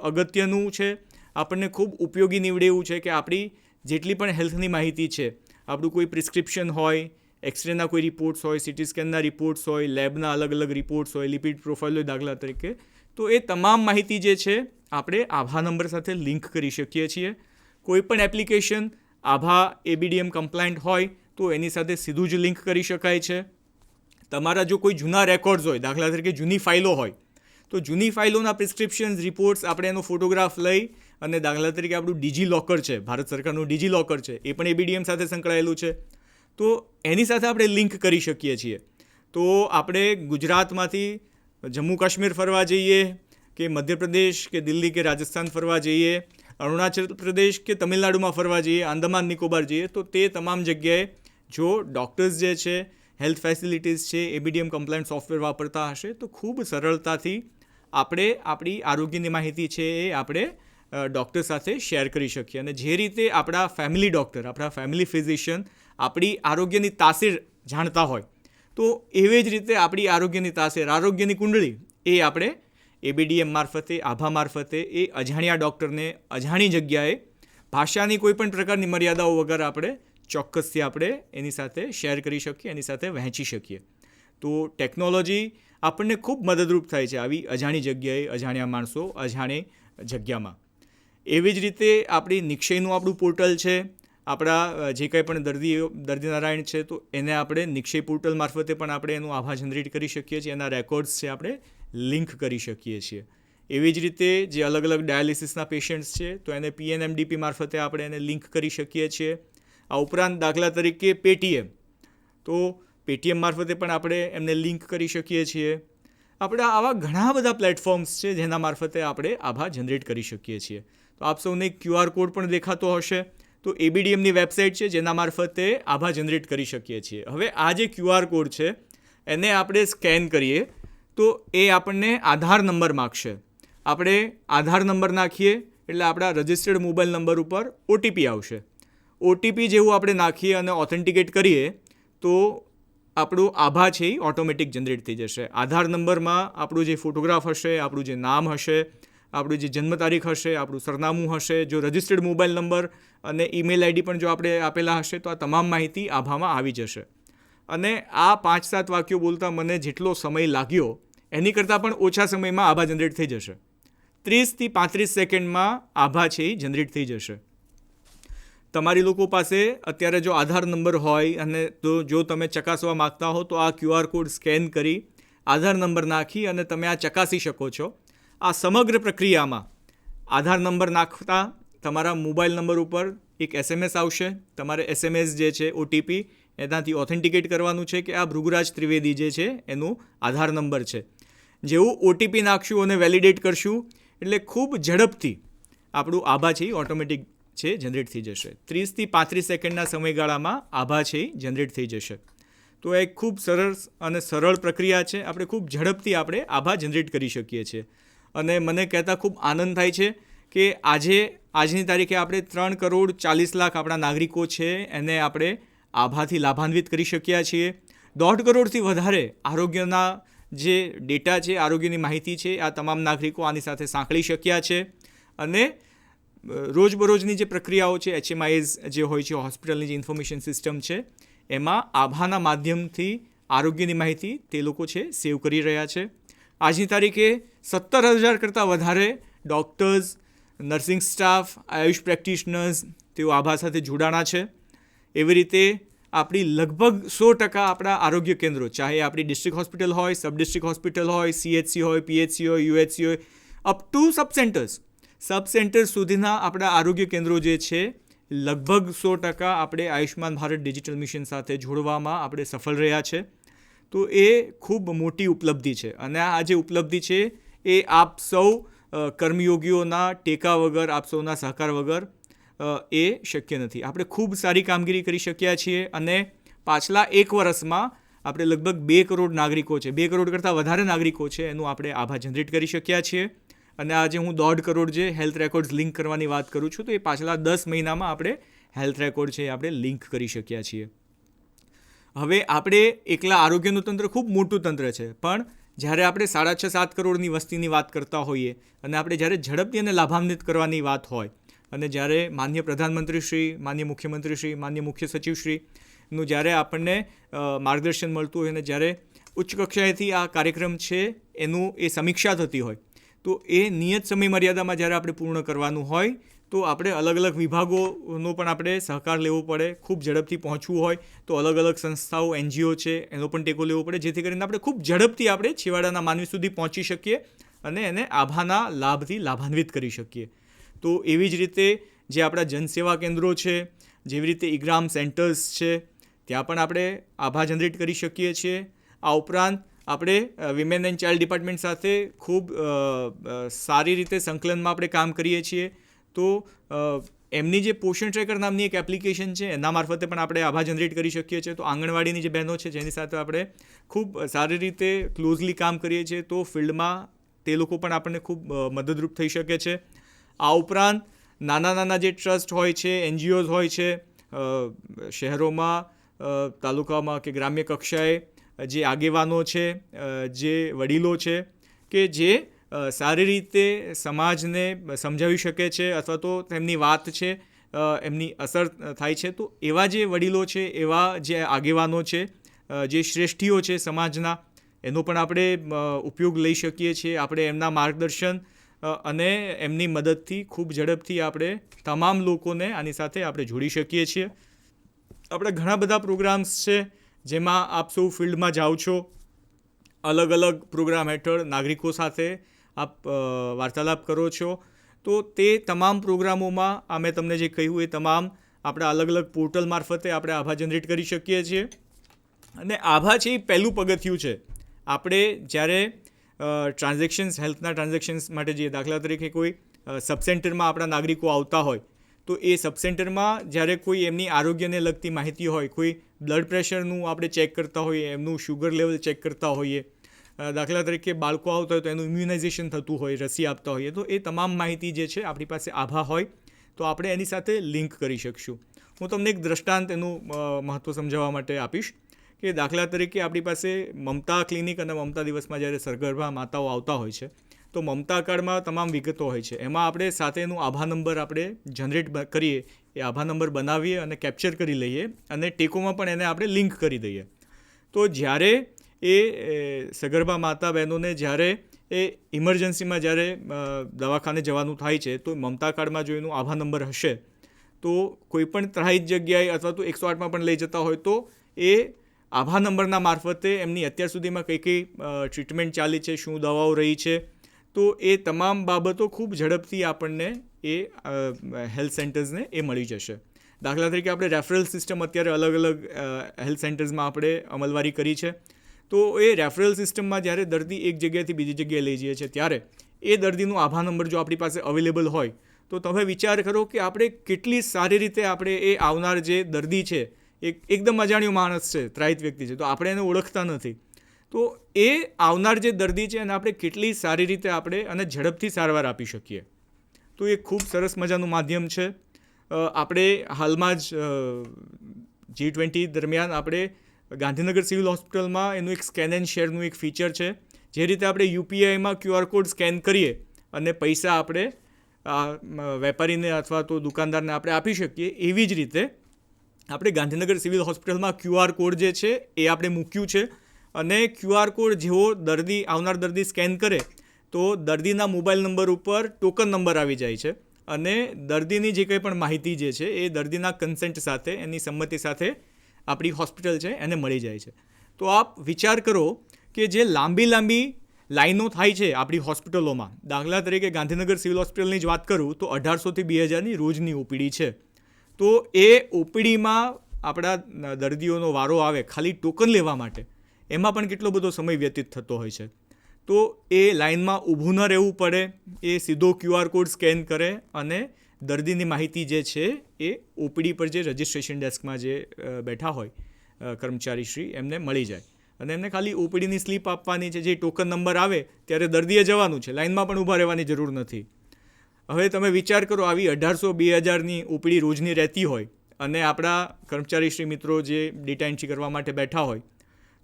અગત્યનું છે, આપણને ખૂબ ઉપયોગી નીવડે એવું છે કે આપણી જેટલી પણ હેલ્થની માહિતી છે, આપણું કોઈ પ્રિસ્ક્રિપ્શન હોય, એક્સરેના કોઈ રિપોર્ટ્સ હોય, સિટી સ્કેનના રિપોર્ટ્સ હોય, લેબના અલગ અલગ રિપોર્ટ્સ હોય, લિપિડ પ્રોફાઇલ હોય દાખલા તરીકે, તો એ તમામ માહિતી જે છે આપણે આભા નંબર સાથે લિંક કરી શકીએ છીએ. કોઈ પણ એપ્લિકેશન આભા ABDM કમ્પ્લાયન્ટ હોય તો એની સાથે સીધું જ લિંક કરી શકાય છે. તમારા જો કોઈ જૂના રેકોર્ડ્સ હોય, દાખલા તરીકે જૂની ફાઇલો હોય, તો જૂની ફાઇલોના પ્રિસ્ક્રિપ્શન્સ, રિપોર્ટ્સ આપણે એનો ફોટોગ્રાફ લઈ અને દાખલા તરીકે આપણું ડિજીલોકર છે, ભારત સરકારનું ડિજીલોકર છે, એ પણ ABDM સાથે સંકળાયેલું છે, તો એની સાથે આપણે લિંક કરી શકીએ છીએ. તો આપણે ગુજરાતમાંથી જમ્મુ કાશ્મીર ફરવા જઈએ કે મધ્યપ્રદેશ કે દિલ્હી કે રાજસ્થાન ફરવા જઈએ, અરુણાચલ પ્રદેશ કે તમિલનાડુમાં ફરવા જઈએ, આંદામાન નિકોબાર જઈએ, તો તે તમામ જગ્યાએ જો ડૉક્ટર્સ જે છે, હેલ્થ ફેસિલિટીઝ છે, ABDM કમ્પ્લાયન્ટ સોફ્ટવેર વાપરતા હશે તો ખૂબ સરળતાથી આપણે આપણી આરોગ્યની માહિતી છે એ આપણે ડૉક્ટર સાથે શેર કરી શકીએ અને જે રીતે આપણા ફેમિલી ડૉક્ટર, આપણા ફેમિલી ફિઝિશિયન આપણી આરોગ્યની તાસીર જાણતા હોય તો એવી જ રીતે આપણી આરોગ્યની તાસીર, આરોગ્યની કુંડળી એ આપણે ABDM મારફતે, આભા મારફતે એ અજાણ્યા ડૉક્ટરને અજાણી જગ્યાએ ભાષાની કોઈ પણ પ્રકારની મર્યાદાઓ વગર આપણે ચોક્કસથી આપણે એની સાથે શેર કરી શકીએ, એની સાથે વહેંચી શકીએ. તો ટેકનોલોજી આપણને ખૂબ મદદરૂપ થાય છે આવી અજાણી જગ્યાએ, અજાણ્યા માણસો, અજાણી જગ્યામાં. એવી જ રીતે આપણી નિક્ષયનું આપણું પોર્ટલ છે, આપણા જે કંઈ પણ દર્દીનારાયણ છે તો એને આપણે નિક્ષય પોર્ટલ મારફતે પણ આપણે એનું આભા જનરેટ કરી શકીએ છીએ, એના રેકોર્ડ્સ છે આપણે લિંક કરી શકીએ છીએ. એવી જ રીતે જે અલગ અલગ ડાયાલિસિસના પેશન્ટ્સ છે તો એને PNMDP મારફતે આપણે એને લિંક કરી શકીએ છીએ. આ ઉપરાંત દાખલા તરીકે પેટીએમ, તો પેટીએમ મારફતે પણ આપણે એમને લિંક કરી શકીએ છીએ. આપણે આવા ઘણા બધા પ્લેટફોર્મ્સ છે જેના મારફતે આપણે આભા જનરેટ કરી શકીએ છીએ. તો આપ સૌને QR કોડ પણ દેખાતો હશે, તો ABDMની વેબસાઇટ છે જેના મારફતે આભા જનરેટ કરી શકીએ છીએ. હવે આ જે QR કોડ છે એને આપણે સ્કેન કરીએ તો એ આપણને આધાર નંબર માગશે. આપણે આધાર નંબર નાખીએ એટલે આપણા રજિસ્ટર્ડ મોબાઈલ નંબર ઉપર OTP આવશે. OTP જેવું આપણે નાખીએ અને ઓથેન્ટિકેટ કરીએ તો આપણું આભા છે એ ઓટોમેટિક જનરેટ થઈ જશે. આધાર નંબરમાં આપણું જે ફોટોગ્રાફ હશે, આપણું જે નામ હશે, આપણું જે જન્મ તારીખ હશે, આપણું સરનામું હશે, જો રજિસ્ટર્ડ મોબાઈલ નંબર અને ઈમેલ ID પણ જો આપણે આપેલા હશે તો આ તમામ માહિતી આભામાં આવી જશે. અને આ 5-7 વાક્યો બોલતા મને જેટલો સમય લાગ્યો એની કરતાં પણ ઓછા સમયમાં આભા જનરેટ થઈ જશે. 30થી 35 સેકન્ડમાં આભા છે એ જનરેટ થઈ જશે. તમારી લોકો પાસે અત્યારે જો આધાર નંબર હોય અને તો જો તમે ચકાસવા માગતા હો તો આ QR કોડ સ્કેન કરી આધાર નંબર નાખી અને તમે આ ચકાસી શકો છો. આ સમગ્ર પ્રક્રિયામાં આધાર નંબર નાખતા તમારા મોબાઈલ નંબર ઉપર એક SMS આવશે. તમારે SMS જે છે OTP એનાથી ઓથેન્ટિકેટ કરવાનું છે કે આ ભૃગુરાજ ત્રિવેદી જે છે એનું આધાર નંબર છે. જેવું OTP નાખશું અને વેલિડેટ કરશું એટલે ખૂબ ઝડપથી આપણું આભા છે એ ઓટોમેટિક છે જનરેટ થઈ જશે. 30થી 35 સેકન્ડના સમયગાળામાં આભા છે એ જનરેટ થઈ જશે. તો એક ખૂબ સરસ અને સરળ પ્રક્રિયા છે. આપણે ખૂબ ઝડપથી આપણે આભા જનરેટ કરી શકીએ છીએ. અને મને કહેતા ખૂબ આનંદ થાય છે કે આજની તારીખે આપણે 3,40,00,000 આપણા નાગરિકો છે એને આપણે આભાથી લાભાન્વિત કરી શક્યા છીએ. 1.5 કરોડથી વધારે આરોગ્યના જે ડેટા છે, આરોગ્યની માહિતી છે, આ તમામ નાગરિકો આની સાથે સાંકળી શક્યા છે. અને રોજબરોજની જે પ્રક્રિયાઓ છે, HMIs જે હોય છે, હોસ્પિટલની જે ઇન્ફોર્મેશન સિસ્ટમ છે, એમાં આભાના માધ્યમથી આરોગ્યની માહિતી તે લોકો છે સેવ કરી રહ્યા છે. આજની તારીખે 17,000 કરતાં વધારે doctors, nursing staff, Ayush practitioners તેઓ આભા સાથે જોડાણા છે. એવી રીતે આપણી લગભગ 100% આપણા આરોગ્ય કેન્દ્રો, ચાહે આપણી ડિસ્ટ્રિક્ટ હોસ્પિટલ હોય, સબ ડિસ્ટ્રિક્ટ હોસ્પિટલ હોય, CHC હોય, PHC હોય, UHC હોય, અપ ટુ સબ સેન્ટર્સ સુધીના આપણા આરોગ્ય કેન્દ્રો જે છે લગભગ 100% આપણે આયુષ્માન ભારત ડિજિટલ મિશન સાથે જોડવામાં આપણે સફળ રહ્યા છે. તો એ ખૂબ મોટી ઉપલબ્ધિ છે. અને આ જે ઉપલબ્ધિ છે એ આપ સૌ કર્મયોગીઓના ટેકા વગર, આપ સૌના સહકાર વગર એ શક્ય નથી. આપણે ખૂબ સારી કામગીરી કરી શક્યા છીએ. અને પાછલા 1 વર્ષમાં આપણે લગભગ 2 કરોડ નાગરિકો છે, 2 કરોડ કરતાં વધારે નાગરિકો છે એનું આપણે આભા જનરેટ કરી શક્યા છીએ. અને આજે હું 1.5 કરોડ જે હેલ્થ રેકોર્ડ્સ લિંક કરવાની વાત કરું છું તો એ પાછલા 10 મહિનામાં આપણે હેલ્થ રેકોર્ડ છે આપણે લિંક કરી શક્યા છીએ. હવે આપણે એકલા આરોગ્યનું તંત્ર ખૂબ મોટું તંત્ર છે, પણ જ્યારે આપણે 6.5-7 કરોડની વસ્તીની વાત કરતા હોઈએ અને આપણે જ્યારે ઝડપથી અને લાભાન્વિત કરવાની વાત હોય અને જ્યારે માનનીય પ્રધાનમંત્રીશ્રી, માનનીય મુખ્યમંત્રીશ્રી, માનનીય મુખ્ય સચિવશ્રીનું જ્યારે આપણને માર્ગદર્શન મળતું હોય અને જ્યારે ઉચ્ચ કક્ષાએથી આ કાર્યક્રમ છે એનું એ સમીક્ષા થતી હોય તો એ નિયત સમય મર્યાદામાં જ્યારે આપણે પૂર્ણ કરવાનું હોય તો આપણે અલગ અલગ વિભાગોનો પણ આપણે સહકાર લેવો પડે. ખૂબ ઝડપથી પહોંચવું હોય તો અલગ અલગ સંસ્થાઓ, NGO છે એનો પણ ટેકો લેવો પડે, જેથી કરીને આપણે ખૂબ ઝડપથી આપણે છેવાડાના માનવી સુધી પહોંચી શકીએ અને એને આભાના લાભથી લાભાન્વિત કરી શકીએ. તો એવી જ રીતે જે આપણા જનસેવા કેન્દ્રો છે, જેવી રીતે ઇગ્રામ સેન્ટર્સ છે, ત્યાં પણ આપણે આભા જનરેટ કરી શકીએ છીએ. આ ઉપરાંત આપણે વિમેન એન્ડ ચાઇલ્ડ ડિપાર્ટમેન્ટ સાથે ખૂબ સારી રીતે સંકલનમાં આપણે કામ કરીએ છીએ. તો એમની જે પોષણ ટ્રેકર નામની એક એપ્લિકેશન છે એના મારફતે પણ આપણે આભા જનરેટ કરી શકીએ છીએ. તો આંગણવાડીની જે બહેનો છે જેની સાથે આપણે ખૂબ સારી રીતે ક્લોઝલી કામ કરીએ છીએ તો ફિલ્ડમાં તે લોકો પણ આપણને ખૂબ મદદરૂપ થઈ શકે છે. આ ઉપરાંત નાના જે ટ્રસ્ટ હોય છે, NGOs હોય છે, શહેરોમાં, તાલુકામાં કે ગ્રામ્ય કક્ષાએ જે આગેવાનો છે, જે વડીલો છે કે જે સારી રીતે સમાજને સમજાવી શકે છે અથવા તો તેમની વાત છે એમની અસર થાય છે. તો એવા જે વડીલો છે, એવા જે આગેવાનો છે, જે શ્રેષ્ઠીઓ છે સમાજના, એનો પણ આપણે ઉપયોગ લઈ શકીએ છીએ. આપણે એમના માર્ગદર્શન અને એમની મદદથી ખૂબ ઝડપથી આપણે તમામ લોકોને આની સાથે આપણે જોડી શકીએ છીએ. આપણે ઘણા બધા પ્રોગ્રામ્સ છે જેમાં આપ સૌ ફિલ્ડમાં જાઓ છો. અલગ અલગ પ્રોગ્રામ હેઠળ નાગરિકો સાથે આપ વાર્તાલાપ કરો છો. તો તે તમામ પ્રોગ્રામોમાં આ મેં તમને જે કહ્યું એ તમામ આપણા અલગ અલગ પોર્ટલ મારફતે આપણે આભા જનરેટ કરી શકીએ છીએ. અને આભા છે એ પહેલું પગથિયું છે. આપણે જ્યારે ટ્રાન્ઝેક્શન્સ, હેલ્થના ટ્રાન્ઝેક્શન્સ માટે જે દાખલા તરીકે કોઈ સબસેન્ટરમાં આપણા નાગરિકો આવતા હોય તો એ સબસેન્ટરમાં જ્યારે કોઈ એમની આરોગ્યને લગતી માહિતી હોય, કોઈ બ્લડ પ્રેશરનું આપણે ચેક કરતા હોઈએ, એમનું શુગર લેવલ ચેક કરતા હોઈએ, દાખલા તરીકે બાળકો આવતા હોય તો એનું ઇમ્યુનાઇઝેશન થતું હોય, રસી આપતા હોઈએ, તો એ તમામ માહિતી જે છે આપણી પાસે આભા હોય તો આપણે એની સાથે લિંક કરી શકશું. હું તમને એક દ્રષ્ટાંત એનું મહત્ત્વ સમજાવવા માટે આપીશ કે દાખલા તરીકે આપણી પાસે મમતા ક્લિનિક અને મમતા દિવસમાં જ્યારે સરગર્ભા માતાઓ આવતા હોય છે તો મમતા કાર્ડમાં તમામ વિગતો હોય છે. એમાં આપણે સાથે એનું આભા નંબર આપણે જનરેટ કરીએ, એ આભા નંબર બનાવીએ અને કેપ્ચર કરી લઈએ અને ટેકોમાં પણ એને આપણે લિંક કરી દઈએ. તો જ્યારે સગર્ભા માતા બહેનોને જ્યારે એ ઇમરજન્સીમાં જ્યારે દવાખાને જવાનું થાય છે તો મમતા કાર્ડમાં જો એનું આભા નંબર હશે તો કોઈપણ ત્રાહિત જગ્યાએ અથવા તો 108માં પણ લઈ જતા હોય તો એ આભા નંબરના મારફતે એમની અત્યાર સુધીમાં કઈ કઈ ટ્રીટમેન્ટ ચાલી છે, શું દવાઓ રહી છે, તો એ તમામ બાબતો ખૂબ ઝડપથી આપણને એ હેલ્થ સેન્ટર્સને એ મળી જશે. દાખલા તરીકે આપણે રેફરલ સિસ્ટમ અત્યારે અલગ અલગ હેલ્થ સેન્ટર્સમાં આપણે અમલવારી કરી છે. તો એ રેફરલ સિસ્ટમમાં જ્યારે દર્દી એક જગ્યાએથી બીજી જગ્યાએ લઈ જઈએ છીએ ત્યારે એ દર્દીનું આભા નંબર જો આપણી પાસે અવેલેબલ હોય તો તમે વિચાર કરો કે આપણે કેટલી સારી રીતે આપણે એ આવનાર જે દર્દી છે, એકદમ અજાણ્યો માણસ છે, ત્રાહિત વ્યક્તિ છે, તો આપણે એને ઓળખતા નથી, તો એ આવનાર જે દર્દી છે એને આપણે કેટલી સારી રીતે આપણે અને ઝડપથી સારવાર આપી શકીએ. તો એ ખૂબ સરસ મજાનું માધ્યમ છે. આપણે હાલમાં જ G20 દરમિયાન આપણે ગાંધીનગર સિવિલ હોસ્પિટલમાં એનું એક સ્કેન એન્ડ શેરનું એક ફીચર છે. જે રીતે આપણે યુપીઆઈમાં QR કોડ સ્કેન કરીએ અને પૈસા આપણે વેપારીને અથવા તો દુકાનદારને આપણે આપી શકીએ, એવી જ રીતે આપણે ગાંધીનગર સિવિલ હોસ્પિટલમાં QR કોડ જે છે એ આપણે મૂક્યું છે અને QR કોડ જેવો આવનાર દર્દી સ્કેન કરે તો દર્દીના મોબાઈલ નંબર ઉપર ટોકન નંબર આવી જાય છે અને દર્દીની જે કંઈ પણ માહિતી જે છે એ દર્દીના કન્સેન્ટ સાથે, એની સંમતિ સાથે આપણી હોસ્પિટલ છે એને મળી જાય છે. તો આપ વિચાર કરો કે જે લાંબી લાઈનો થાય છે આપણી હોસ્પિટલોમાં, દાખલા તરીકે ગાંધીનગર સિવિલ હોસ્પિટલની જ વાત કરું તો 1800થી 2000ની રોજની OPD છે. તો એ OPDમાં આપણા દર્દીઓનો વારો આવે ખાલી ટોકન લેવા માટે, એમાં પણ કેટલો બધો સમય વ્યતીત થતો હોય છે. તો એ લાઇનમાં ઊભું ન રહેવું પડે, એ સીધો QR કોડ સ્કેન કરે અને દર્દીની માહિતી જે છે એ OPD પર જે રજિસ્ટ્રેશન ડેસ્કમાં જે બેઠા હોય કર્મચારીશ્રી એમને મળી જાય અને એમને ખાલી OPDની સ્લીપ આપવાની છે. જે ટોકન નંબર આવે ત્યારે દર્દીએ જવાનું છે, લાઇનમાં પણ ઊભા રહેવાની જરૂર નથી. હવે તમે વિચાર કરો આવી 1800-2000ની OPD રોજની રહેતી હોય અને આપણા કર્મચારીશ્રી મિત્રો જે ડેટા એન્ટ્રી કરવા માટે બેઠા હોય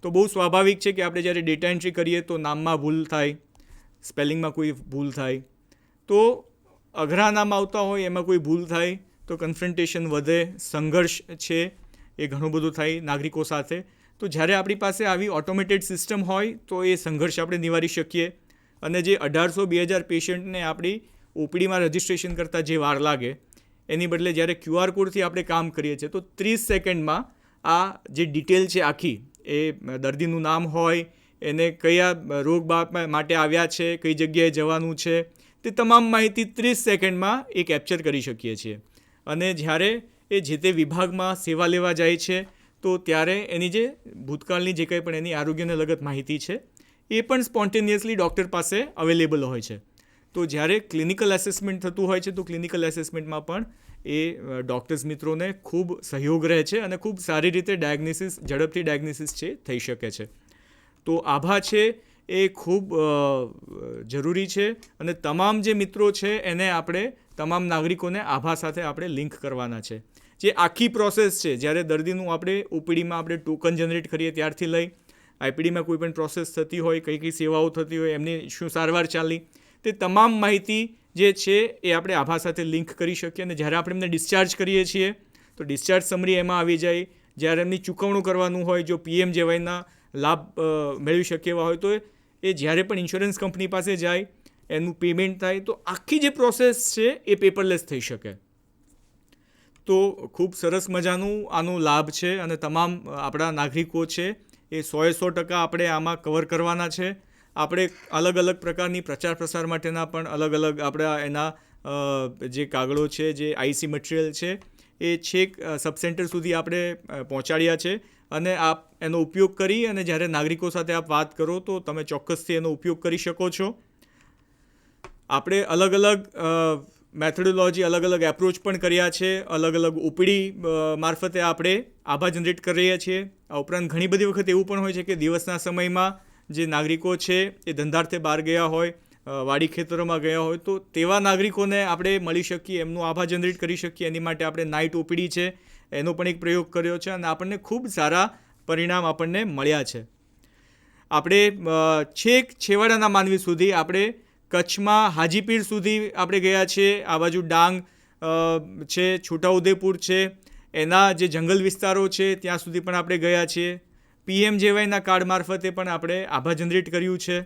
તો બહુ સ્વાભાવિક છે કે આપણે જ્યારે ડેટા એન્ટ્રી કરીએ તો નામમાં ભૂલ થાય, સ્પેલિંગમાં કોઈ ભૂલ થાય, તો અઘરા નામ આવતા હોય એમાં કોઈ ભૂલ થાય તો કન્ફ્રન્ટેશન વધે, સંઘર્ષ છે એ ઘણું બધું થાય નાગરિકો સાથે. તો જ્યારે આપણી પાસે આવી ઓટોમેટેડ સિસ્ટમ હોય તો એ સંઘર્ષ આપણે નિવારી શકીએ અને જે 1800-2000 પેશન્ટને આપણી OPDમાં રજિસ્ટ્રેશન કરતાં જે વાર લાગે એની બદલે જ્યારે QR કોડથી આપણે કામ કરીએ છીએ તો 30 સેકન્ડમાં આ જે ડિટેલ છે આખી, એ દર્દીનું નામ હોય, એને કયા રોગ માટે આવ્યા છે, કઈ જગ્યાએ જવાનું છે, તે તમામ માહિતી 30 સેકન્ડમાં એ કેપ્ચર કરી શકીએ છીએ. અને જ્યારે એ જે તે વિભાગમાં સેવા લેવા જાય છે તો ત્યારે એની જે ભૂતકાળની જે કંઈ પણ એની આરોગ્યને લગત માહિતી છે એ પણ સ્પોન્ટેનિયસલી ડૉક્ટર પાસે અવેલેબલ હોય છે. તો જ્યારે ક્લિનિકલ એસેસમેન્ટ થતું હોય છે તો ક્લિનિકલ એસેસમેન્ટમાં પણ એ ડૉક્ટર્સ મિત્રોને ખૂબ સહયોગ રહે છે અને ખૂબ સારી રીતે ઝડપથી ડાયગ્નોસિસ છે થઈ શકે છે. તો આભા છે એ ખૂબ જરૂરી છે અને તમામ જે મિત્રો છે એને આપણે તમામ નાગરિકોને આભા સાથે આપણે લિંક કરવાના છે. જે આખી પ્રોસેસ છે, જ્યારે દર્દીનું આપણે OPDમાં આપણે ટોકન જનરેટ કરીએ ત્યારથી લઈ IPDમાં કોઈ પણ પ્રોસેસ થતી હોય, કઈ કઈ સેવાઓ થતી હોય, એમની શું સારવાર ચાલી, તે તમામ માહિતી જે છે એ આપણે આભા સાથે લિંક કરી શકીએ. અને જ્યારે આપણે એમને ડિસ્ચાર્જ કરીએ છીએ તો ડિસ્ચાર્જ સમરી એમાં આવી જાય. જ્યારે એમની ચૂકવણું કરવાનું હોય, જો PMJYના લાભ મેળવી શકે એવા હોય તો એ જ્યારે પણ ઇન્સ્યોરન્સ કંપની પાસે જાય, એનું પેમેન્ટ થાય, તો આખી જે પ્રોસેસ છે એ પેપરલેસ થઈ શકે. તો ખૂબ સરસ મજાનું આનો લાભ છે અને તમામ આપણા નાગરિકો છે એ 100% આપણે આમાં કવર કરવાના છે. આપણે અલગ અલગ પ્રકારની પ્રચાર પ્રસાર માટેના પણ અલગ અલગ આપણા એના જે કાગળો છે, જે IC મટીરિયલ છે એ છેક સબસેન્ટર સુધી આપણે પહોંચાડ્યા છે અને આપ એનો ઉપયોગ કરી અને જ્યારે નાગરિકો સાથે આપ વાત કરો તો તમે ચોક્કસથી એનો ઉપયોગ કરી શકો છો. આપણે અલગ અલગ મેથોડોલોજી, અલગ અલગ એપ્રોચ પણ કર્યા છે. અલગ અલગ OPD મારફતે આપણે આભા જનરેટ કરી રહ્યા છીએ. આ ઉપરાંત ઘણી બધી વખત એવું પણ હોય છે કે દિવસના સમયમાં જે નાગરિકો છે એ ધંધાર્થે બહાર ગયા હોય, વાડી ખેતરોમાં ગયા હોય, તો તેવા નાગરિકોને આપણે મળી શકીએ, એમનું આભા જનરેટ કરી શકીએ. એની માટે આપણે નાઇટ OPD છે એનો પણ એક પ્રયોગ કર્યો છે અને આપણને ખૂબ સારા પરિણામ આપણને મળ્યા છે. આપણે છેક છેવાડાના માનવી સુધી, આપણે કચ્છમાં હાજીપીર સુધી આપણે ગયા છીએ, આ બાજુ ડાંગ છે, છોટાઉદેપુર છે, એના જે જંગલ વિસ્તારો છે ત્યાં સુધી પણ આપણે ગયા છીએ. PMJYના કાર્ડ મારફતે પણ આપણે આભા જનરેટ કર્યું છે.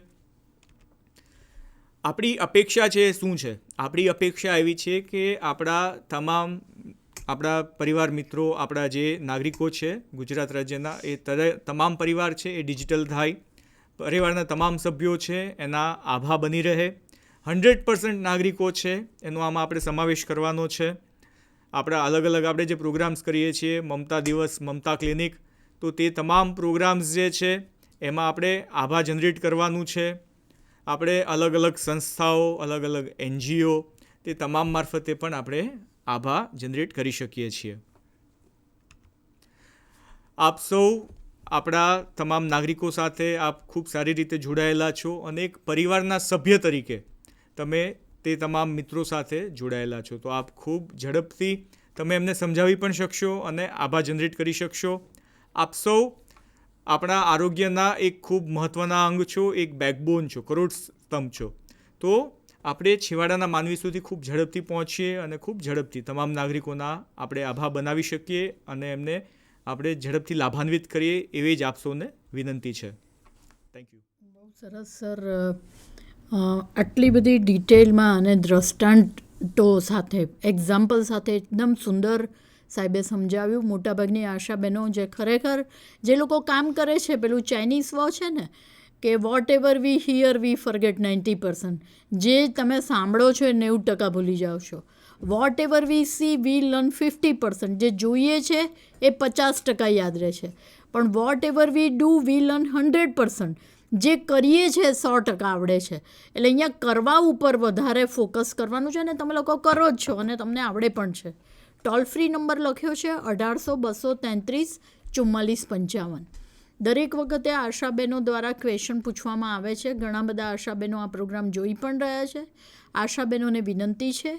આપણી અપેક્ષા છે શું છે? આપણી અપેક્ષા એવી છે કે આપણા પરિવાર મિત્રો, આપણા જે નાગરિકો છે ગુજરાત રાજ્યના, એ તમામ પરિવાર છે એ ડિજિટલ થાય. પરિવારના તમામ સભ્યો છે એના આભા બની રહે. 100% નાગરિકો છે એનો આમાં આપણે સમાવેશ કરવાનો છે. આપણા અલગ અલગ આપણે જે પ્રોગ્રામ્સ કરીએ છીએ, મમતા દિવસ, મમતા ક્લિનિક, તો તે તમામ પ્રોગ્રામ્સ જે છે એમાં આપણે આભા જનરેટ કરવાનું છે. આપણે અલગ અલગ સંસ્થાઓ, અલગ અલગ NGO, તે તમામ મારફતે પણ આપણે આભા જનરેટ કરી શકીએ છીએ. આપ સૌ આપણા તમામ નાગરિકો સાથે આપ ખૂબ સારી રીતે જોડાયેલા છો અને એક પરિવારના સભ્ય તરીકે તમે તે તમામ મિત્રો સાથે જોડાયેલા છો. તો આપ ખૂબ ઝડપથી તમે એમને સમજાવી પણ શકશો અને આભા જનરેટ કરી શકશો. આપ સૌ આપણા આરોગ્યના એક ખૂબ મહત્ત્વના અંગ છો, એક બેકબોન છો, કરોડ સ્તંભ છો. તો આપણે છેવાડાના માનવી સુધી ખૂબ ઝડપથી પહોંચીએ અને ખૂબ ઝડપથી તમામ નાગરિકોના આપણે આભા બનાવી શકીએ અને એમને આપણે ઝડપથી લાભાન્વિત કરીએ, એવી જ આપ સૌને વિનંતી છે. Thank you. બહુ સરસ સર. આટલી બધી ડિટેલમાં અને દ્રષ્ટાંતો સાથે, એક્ઝામ્પલ સાથે એકદમ સુંદર સાહેબે સમજાવ્યું. મોટાભાગની આશા બહેનો જે ખરેખર જે લોકો કામ કરે છે, પેલું ચાઇનીઝ વોચ છે ને કે whatever we hear we forget 90%. જે તમે સાંભળો છો એ 90% ભૂલી જાઓ છો. Whatever we see we learn 50%. જે જોઈએ છે એ 50% યાદ રહે છે. પણ whatever we do we learn 100%. જે કરીએ છીએ 100% આવડે છે. એટલે અહીંયા કરવા ઉપર વધારે ફોકસ કરવાનું છે અને તમે લોકો કરો જ છો અને તમને આવડે પણ છે. ટોલ ફ્રી નંબર લખ્યો છે 1800-233-4455. દરેક વખતે આશાબેનો દ્વારા ક્વેશ્ચન પૂછવામાં આવે છે. ઘણા બધા આશાબેનો આ પ્રોગ્રામ જોઈ પણ રહ્યા છે. આશાબેનોને વિનંતી છે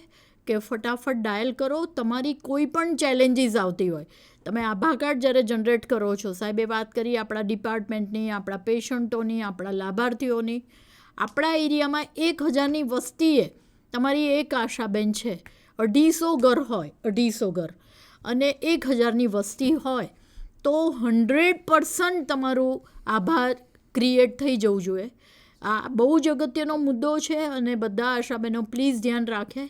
કે ફટાફટ ડાયલ કરો. તમારી કોઈ પણ ચેલેન્જીસ આવતી હોય, તમે આભા કાર્ડ જ્યારે જનરેટ કરો છો, સાહેબે વાત કરી આપણા ડિપાર્ટમેન્ટની, આપણા પેશન્ટોની, આપણા લાભાર્થીઓની. આપણા એરિયામાં 1000ની વસ્તીએ તમારી એક આશાબેન છે. 250 ઘર હોય, 250 ઘર, અને 1000ની વસ્તી હોય તો 100% તમારું આભાર ક્રિએટ થઈ જવું જોઈએ. આ બહુ જ અગત્યનો મુદ્દો છે અને બધા આશાબેનો પ્લીઝ ધ્યાન રાખે.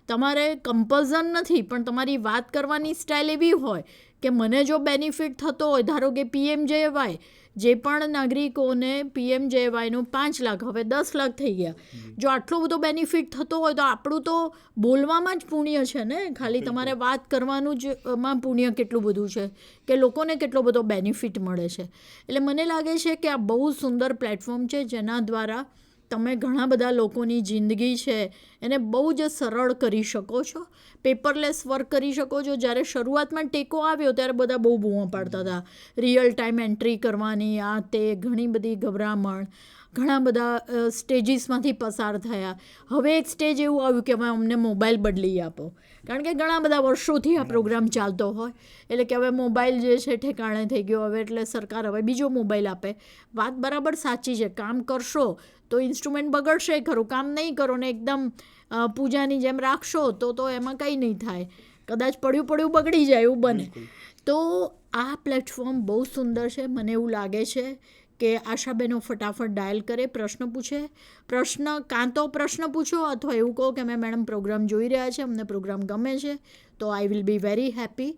તમારે કમ્પલ્ઝન નથી, પણ તમારી વાત કરવાની સ્ટાઇલ એવી હોય કે મને જો બેનિફિટ થતો હોય, ધારો કે PMJY, જે પણ નાગરિકોને PMJYનું 5 લાખ, હવે 10 લાખ થઈ ગયા. જો આટલો બધો બેનિફિટ થતો હોય તો આપણું તો બોલવામાં જ પુણ્ય છે ને. ખાલી તમારે વાત કરવાનું જ માં પુણ્ય કેટલું બધું છે કે લોકોને કેટલો બધો બેનિફિટ મળે છે. એટલે મને લાગે છે કે આ બહુ સુંદર પ્લેટફોર્મ છે જેના દ્વારા તમે ઘણા બધા લોકોની જિંદગી છે એને બહુ જ સરળ કરી શકો છો. પેપરલેસ વર્ક કરી શકો છો. જ્યારે શરૂઆતમાં ટેકો આવ્યો ત્યારે બધા બહુ બૂમો પાડતા હતા, રિયલ ટાઈમ એન્ટ્રી કરવાની, આ તે, ઘણી બધી ગભરામણ, ઘણા બધા સ્ટેજીસમાંથી પસાર થયા. હવે એક સ્ટેજ એવું આવ્યું કે હવે અમને મોબાઈલ બદલી આપો, કારણ કે ઘણા બધા વર્ષોથી આ પ્રોગ્રામ ચાલતો હોય. એટલે કે હવે મોબાઈલ જે છે ઠેકાણે થઈ ગયો હવે, એટલે સરકાર હવે બીજો મોબાઈલ આપે. વાત બરાબર સાચી છે. કામ કરશો તો ઇન્સ્ટ્રુમેન્ટ બગડશે ખરું, કામ નહીં કરો ને એકદમ પૂજાની જેમ રાખશો તો એમાં કંઈ નહીં થાય. કદાચ પડ્યું બગડી જાય એવું બને. તો આ પ્લેટફોર્મ બહુ સુંદર છે. મને એવું લાગે છે કે આશાબેનો ફટાફટ ડાયલ કરે, પ્રશ્ન પૂછે. કાં તો પ્રશ્ન પૂછો અથવા એવું કહો કે અમે મેડમ પ્રોગ્રામ જોઈ રહ્યા છે, અમને પ્રોગ્રામ ગમે છે, તો I will be very happy.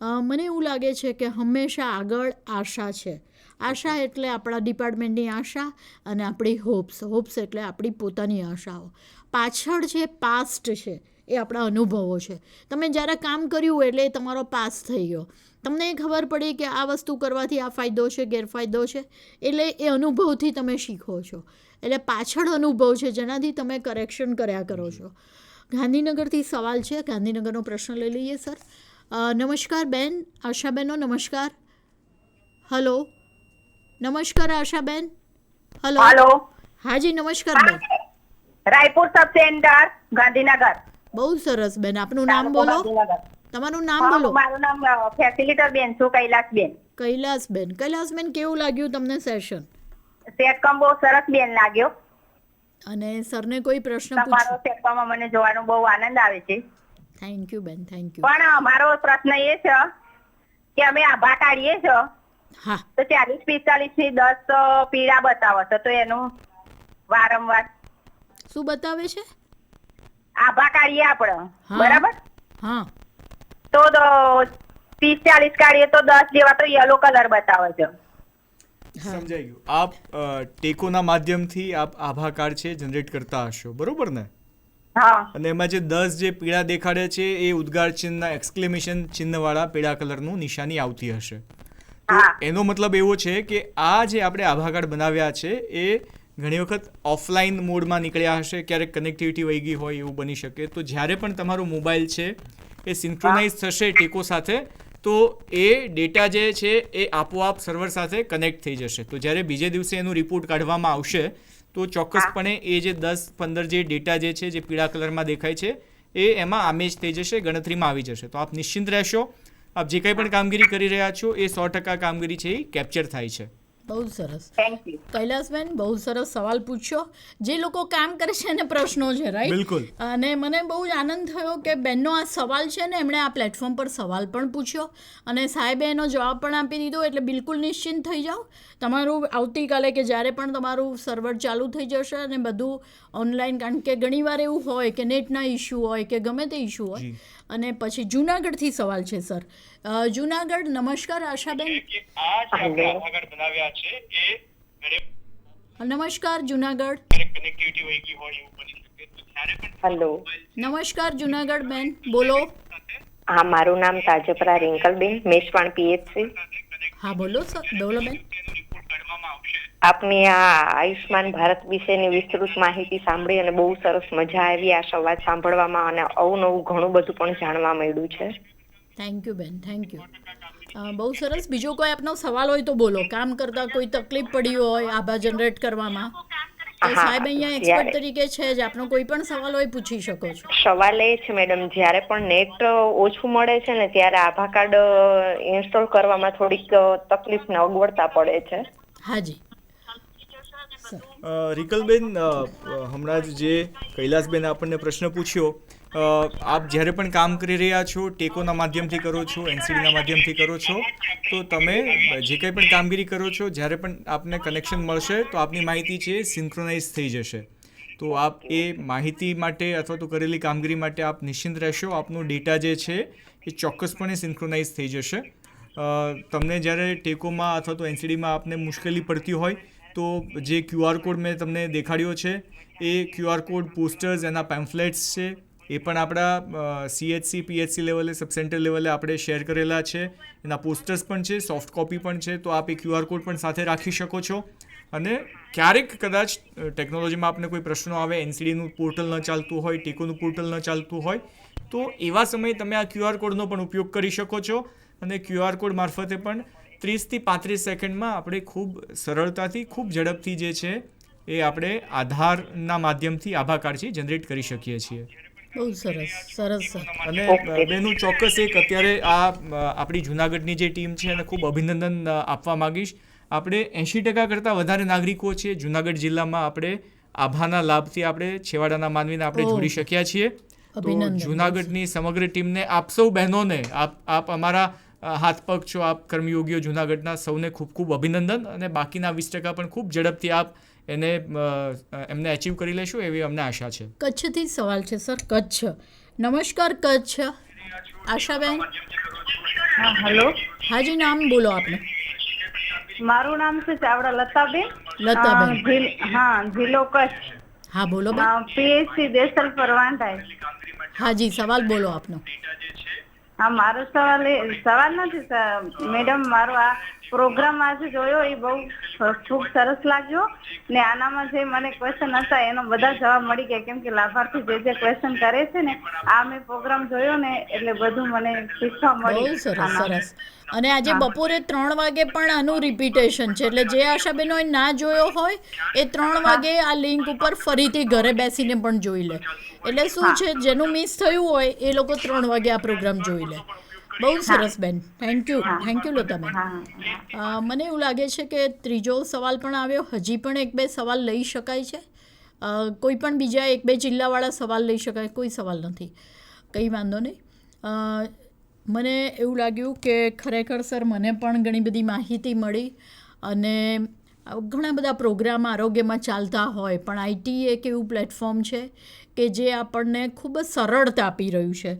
મને એવું લાગે છે કે હંમેશા આગળ આશા છે. આશા એટલે આપણા ડિપાર્ટમેન્ટની આશા અને આપણી હોપ્સ એટલે આપણી પોતાની આશાઓ. પાછળ છે પાસ્ટ છે, એ આપણા અનુભવો છે. તમે જ્યારે કામ કર્યું એટલે એ તમારો પાસ થઈ ગયો. તમને ખબર પડી કે આ વસ્તુ કરવાથી આ ફાયદો છે, ગેરફાયદો છે, એટલે એ અનુભવથી તમે શીખો છો. એટલે પાછળ અનુભવ છે જેનાથી તમે કરેક્શન કર્યા કરો છો. ગાંધીનગરથી સવાલ છે, ગાંધીનગરનો પ્રશ્ન લઈ લઈએ સર. નમસ્કાર બેન, આશાબેનો નમસ્કાર. હલો, નમસ્કાર આશાબેન. હલો. હાજી નમસ્કાર બેન. રાયપુર સબ સેન્ટર ગાંધીનગર. બહુ સરસ બેન, આપનું નામ બોલો. તમારું નામ બોલો. મારું નામ ફેસિલિટર બેન છું, કૈલાસબેન. કૈલાસબેન, કેવું લાગ્યું તમને સેશન? સેટકોમ બહુ સરસ બેન લાગ્યો. અને સરને કોઈ પ્રશ્ન તમારો સેટકોમમાં મને જોવાનો બહુ આનંદ આવે છે. થેન્ક યુ બેન, થેન્ક યુ. પણ મારો પ્રશ્ન એ છે કે અમે આભા કાઢીએ છો હા તો 40-45 ની 10 પીડા બતાવે છે, તો એનું વારંવાર શું બતાવે છે? આભા કાઢીએ આપણે, હા. બરાબર, હા તો 30-40 કાઢીએ તો 10 જેવા તો યલો કલર બતાવે છે. સમજાઈ ગયું. આપ ટેકોના માધ્યમથી આપ આભા કાર્ડ છે જનરેટ કરતા હશો, બરોબર ને? હા અને એમાં જે 10 જે પીળા દેખાડે છે એ ઉદ્ગાર ચિહ્નના એક્સક્લેમેશન ચિહ્નવાળા પીળા કલરનું નિશાની આવતી હશે. તો હા. એનો મતલબ એવો છે કે આ જે આપણે આભા કાર્ડ બનાવ્યા છે એ ઘણી વખત ઓફલાઈન મોડમાં નીકળ્યા હશે, ક્યારેક કનેક્ટિવિટી વહી ગઈ હોય એવું બની શકે. તો જ્યારે પણ તમારો મોબાઈલ છે એ સિન્ક્રોનાઇઝ થશે ટેકો સાથે, તો એ ડેટા જે છે એ આપોઆપ સર્વર સાથે કનેક્ટ થઈ જશે. તો જ્યારે બીજે દિવસે એનું રિપોર્ટ કાઢવામાં આવશે તો ચોક્કસપણે એ જે 10-15 જે ડેટા જે છે જે પીળા કલરમાં દેખાય છે એ એમાં આમેજ થઈ જશે, ગણતરીમાં આવી જશે. તો આપ નિશ્ચિંત રહેશો. આપ જે કંઈ પણ કામગીરી કરી રહ્યા છો એ 100% કામગીરી છે એ કેપ્ચર થાય છે. બહુ સરસ. Thank you. કૈલાસબેન, બહુ સરસ સવાલ પૂછ્યો. જે લોકો કામ કરે છે એને પ્રશ્નો છે, રાઈટ? બિલકુલ. અને મને બહુ જ આનંદ થયો કે બેનનો આ સવાલ છે ને એમણે આ પ્લેટફોર્મ પર સવાલ પણ પૂછ્યો અને સાહેબે એનો જવાબ પણ આપી દીધો. એટલે બિલકુલ નિશ્ચિંત થઈ જાઓ. તમારું આવતીકાલે કે જ્યારે પણ તમારું સર્વર ચાલુ થઈ જશે અને બધું ઓનલાઈન, કારણ કે ઘણીવાર એવું હોય કે નેટના ઇસ્યુ હોય કે ગમે તે ઇસ્યુ હોય. અને પછી જુનાગઢથી સવાલ છે સર. જુનાગઢ, નમસ્કાર આશાબેન. નમસ્કાર જુનાગઢ. હેલો, નમસ્કાર જુનાગઢ બેન, બોલો. હા, મારું નામ તાજપરા રિંકલબેન, મેસવાણ પીએચસી. હા બોલો સર, બોલો બેન. આપની આ આયુષ્માન ભારત વિશેની વિસ્તૃત માહિતી સાંભળી અને બહુ સરસ મજા આવી આ સંવાદ સાંભળવામાં, અને અવનવું ઘણું બધું પણ જાણવા મળ્યું છે. થેન્ક યુ બેન, થેન્ક યુ. બહુ સરસ. બીજો કોઈ આપનો સવાલ હોય તો બોલો. કામ કરતા કોઈ તકલીફ પડી હોય આભા જનરેટ કરવામાં તો હા, સાહેબ અહીંયા એક્સપર્ટ જ્યારે- તરીકે છે જ. આપનો કોઈ પણ સવાલ હોય પૂછી શકો છો. સવાલ એ છે મેડમ, જ્યારે પણ નેટ ઓછું મળે છે ને ત્યારે આભા કાર્ડ ઇન્સ્ટોલ કરવામાં થોડીક તકલીફ ને અગવડતા પડે છે. હાજી. રિકલબેન, હમણાં જ જે કૈલાસબેન આપણને પ્રશ્ન પૂછ્યો, આપ જ્યારે પણ કામ કરી રહ્યા છો ટેકોના માધ્યમથી કરો છો, એનસીડીના માધ્યમથી કરો છો, તો તમે જે કંઈ પણ કામગીરી કરો છો જ્યારે પણ આપને કનેક્શન મળશે તો આપની માહિતી છે સિન્ક્રોનાઇઝ થઈ જશે. તો આપ એ માહિતી માટે અથવા તો કરેલી કામગીરી માટે આપ નિશ્ચિંત રહેશો. આપનો ડેટા જે છે એ ચોક્કસપણે સિન્ક્રોનાઇઝ થઈ જશે. તમને જ્યારે ટેકોમાં અથવા તો એનસીડીમાં આપને મુશ્કેલી પડતી હોય તો જે QR કોડ મેં તમને દેખાડ્યો છે એ QR કોડ, પોસ્ટર્સ, એના પેમ્ફલેટ્સ છે એ પણ આપણા CHC PHC લેવલે, સબસેન્ટર લેવલે આપણે શેર કરેલા છે. એના પોસ્ટર્સ પણ છે, સોફ્ટ કોપી પણ છે. તો આપ એ QR કોડ પણ સાથે રાખી શકો છો. અને ક્યારેક કદાચ ટેકનોલોજીમાં આપને કોઈ પ્રશ્નો આવે, એનસીડીનું પોર્ટલ ન ચાલતું હોય, ટેકોનું પોર્ટલ ન ચાલતું હોય, તો એવા સમયે તમે આ QR કોડનો પણ ઉપયોગ કરી શકો છો. અને QR કોડ મારફતે પણ 30 થી 35 સેકન્ડમાં આપણે ખૂબ સરળતાથી, ખૂબ ઝડપથી જે છે એ આપણે આધારના માધ્યમથી આભા કાર્ડ છે જનરેટ કરી શકીએ છીએ. બહુ સરસ, સરસ સર. અને બેનું ચોક્કસ એક અત્યારે આ આપણી જુનાગઢની જે ટીમ છે એને ખૂબ અભિનંદન આપવા માંગીશ. આપણે 80% કરતાં વધારે નાગરિકો છે જુનાગઢ જિલ્લામાં આપણે આભાના લાભથી આપણે છેવાડાના માનવીને આપણે જોડી શક્યા છીએ. તો જુનાગઢની સમગ્ર ટીમને, આપ સૌ બહેનોને, આપ અમારા હાથ પગ છો, આપ કર્મયોગીઓ જુનાગઢના, સૌને ખૂબ ખૂબ અભિનંદન. અને બાકીના 20% પણ ખૂબ ઝડપથી આપ એમને અચીવ કરી લેશો એવી અમને આશા છે. કચ્છથી સવાલ છે સર, કચ્છ. નમસ્કાર કચ્છ, આશાબેન. હા, હેલો. હાજી, નામ બોલો આપનું. મારું નામ છે ચાવડા લતાબેન. લતાબેન. હા, જિલ્લો કચ્છ. હા બોલો બેન. PHC દેસલ પરવાંઢાઈ. હાજી, સવાલ બોલો આપનો. હા, મારો સવાલ નથી મેડમ. મારો આ પ્રોગ્રામ આજે જોયો એ બહુ ખૂબ સરસ લાગ્યો ને આનામાં જે મને ક્વેશ્ચન હતા એનો બધા જવાબ મળી ગયા, કેમ કે લાભાર્થી જે ક્વેશ્ચન કરે છે ને આ મેં પ્રોગ્રામ જોયો ને એટલે બધું મને શીખવા મળ્યું. બહુ સરસ, સરસ. અને આજે બપોરે 3 વાગે પણ આનું રિપીટેશન છે. એટલે જે આશાબેનોએ ના જોયો હોય એ 3 વાગે આ લિંક ઉપર ફરીથી ઘરે બેસીને પણ જોઈ લે. એટલે શું છે, જેનું મિસ થયું હોય એ લોકો 3 વાગે આ પ્રોગ્રામ જોઈ લે. બહુ સરસ બેન, thank you, thank you Lataben. મને એવું લાગે છે કે ત્રીજો સવાલ પણ આવ્યો. હજી પણ 1-2 સવાલ લઈ શકાય છે. કોઈ પણ બીજા 1-2 જિલ્લાવાળા સવાલ લઈ શકાય, કોઈ સવાલ નથી, કંઈ વાંધો નહીં. મને એવું લાગ્યું કે ખરેખર સર મને પણ ઘણી બધી માહિતી મળી અને ઘણા બધા પ્રોગ્રામ આરોગ્યમાં ચાલતા હોય પણ આઈટી એક એવું પ્લેટફોર્મ છે કે જે આપણને ખૂબ જ સરળતા આપી રહ્યું છે,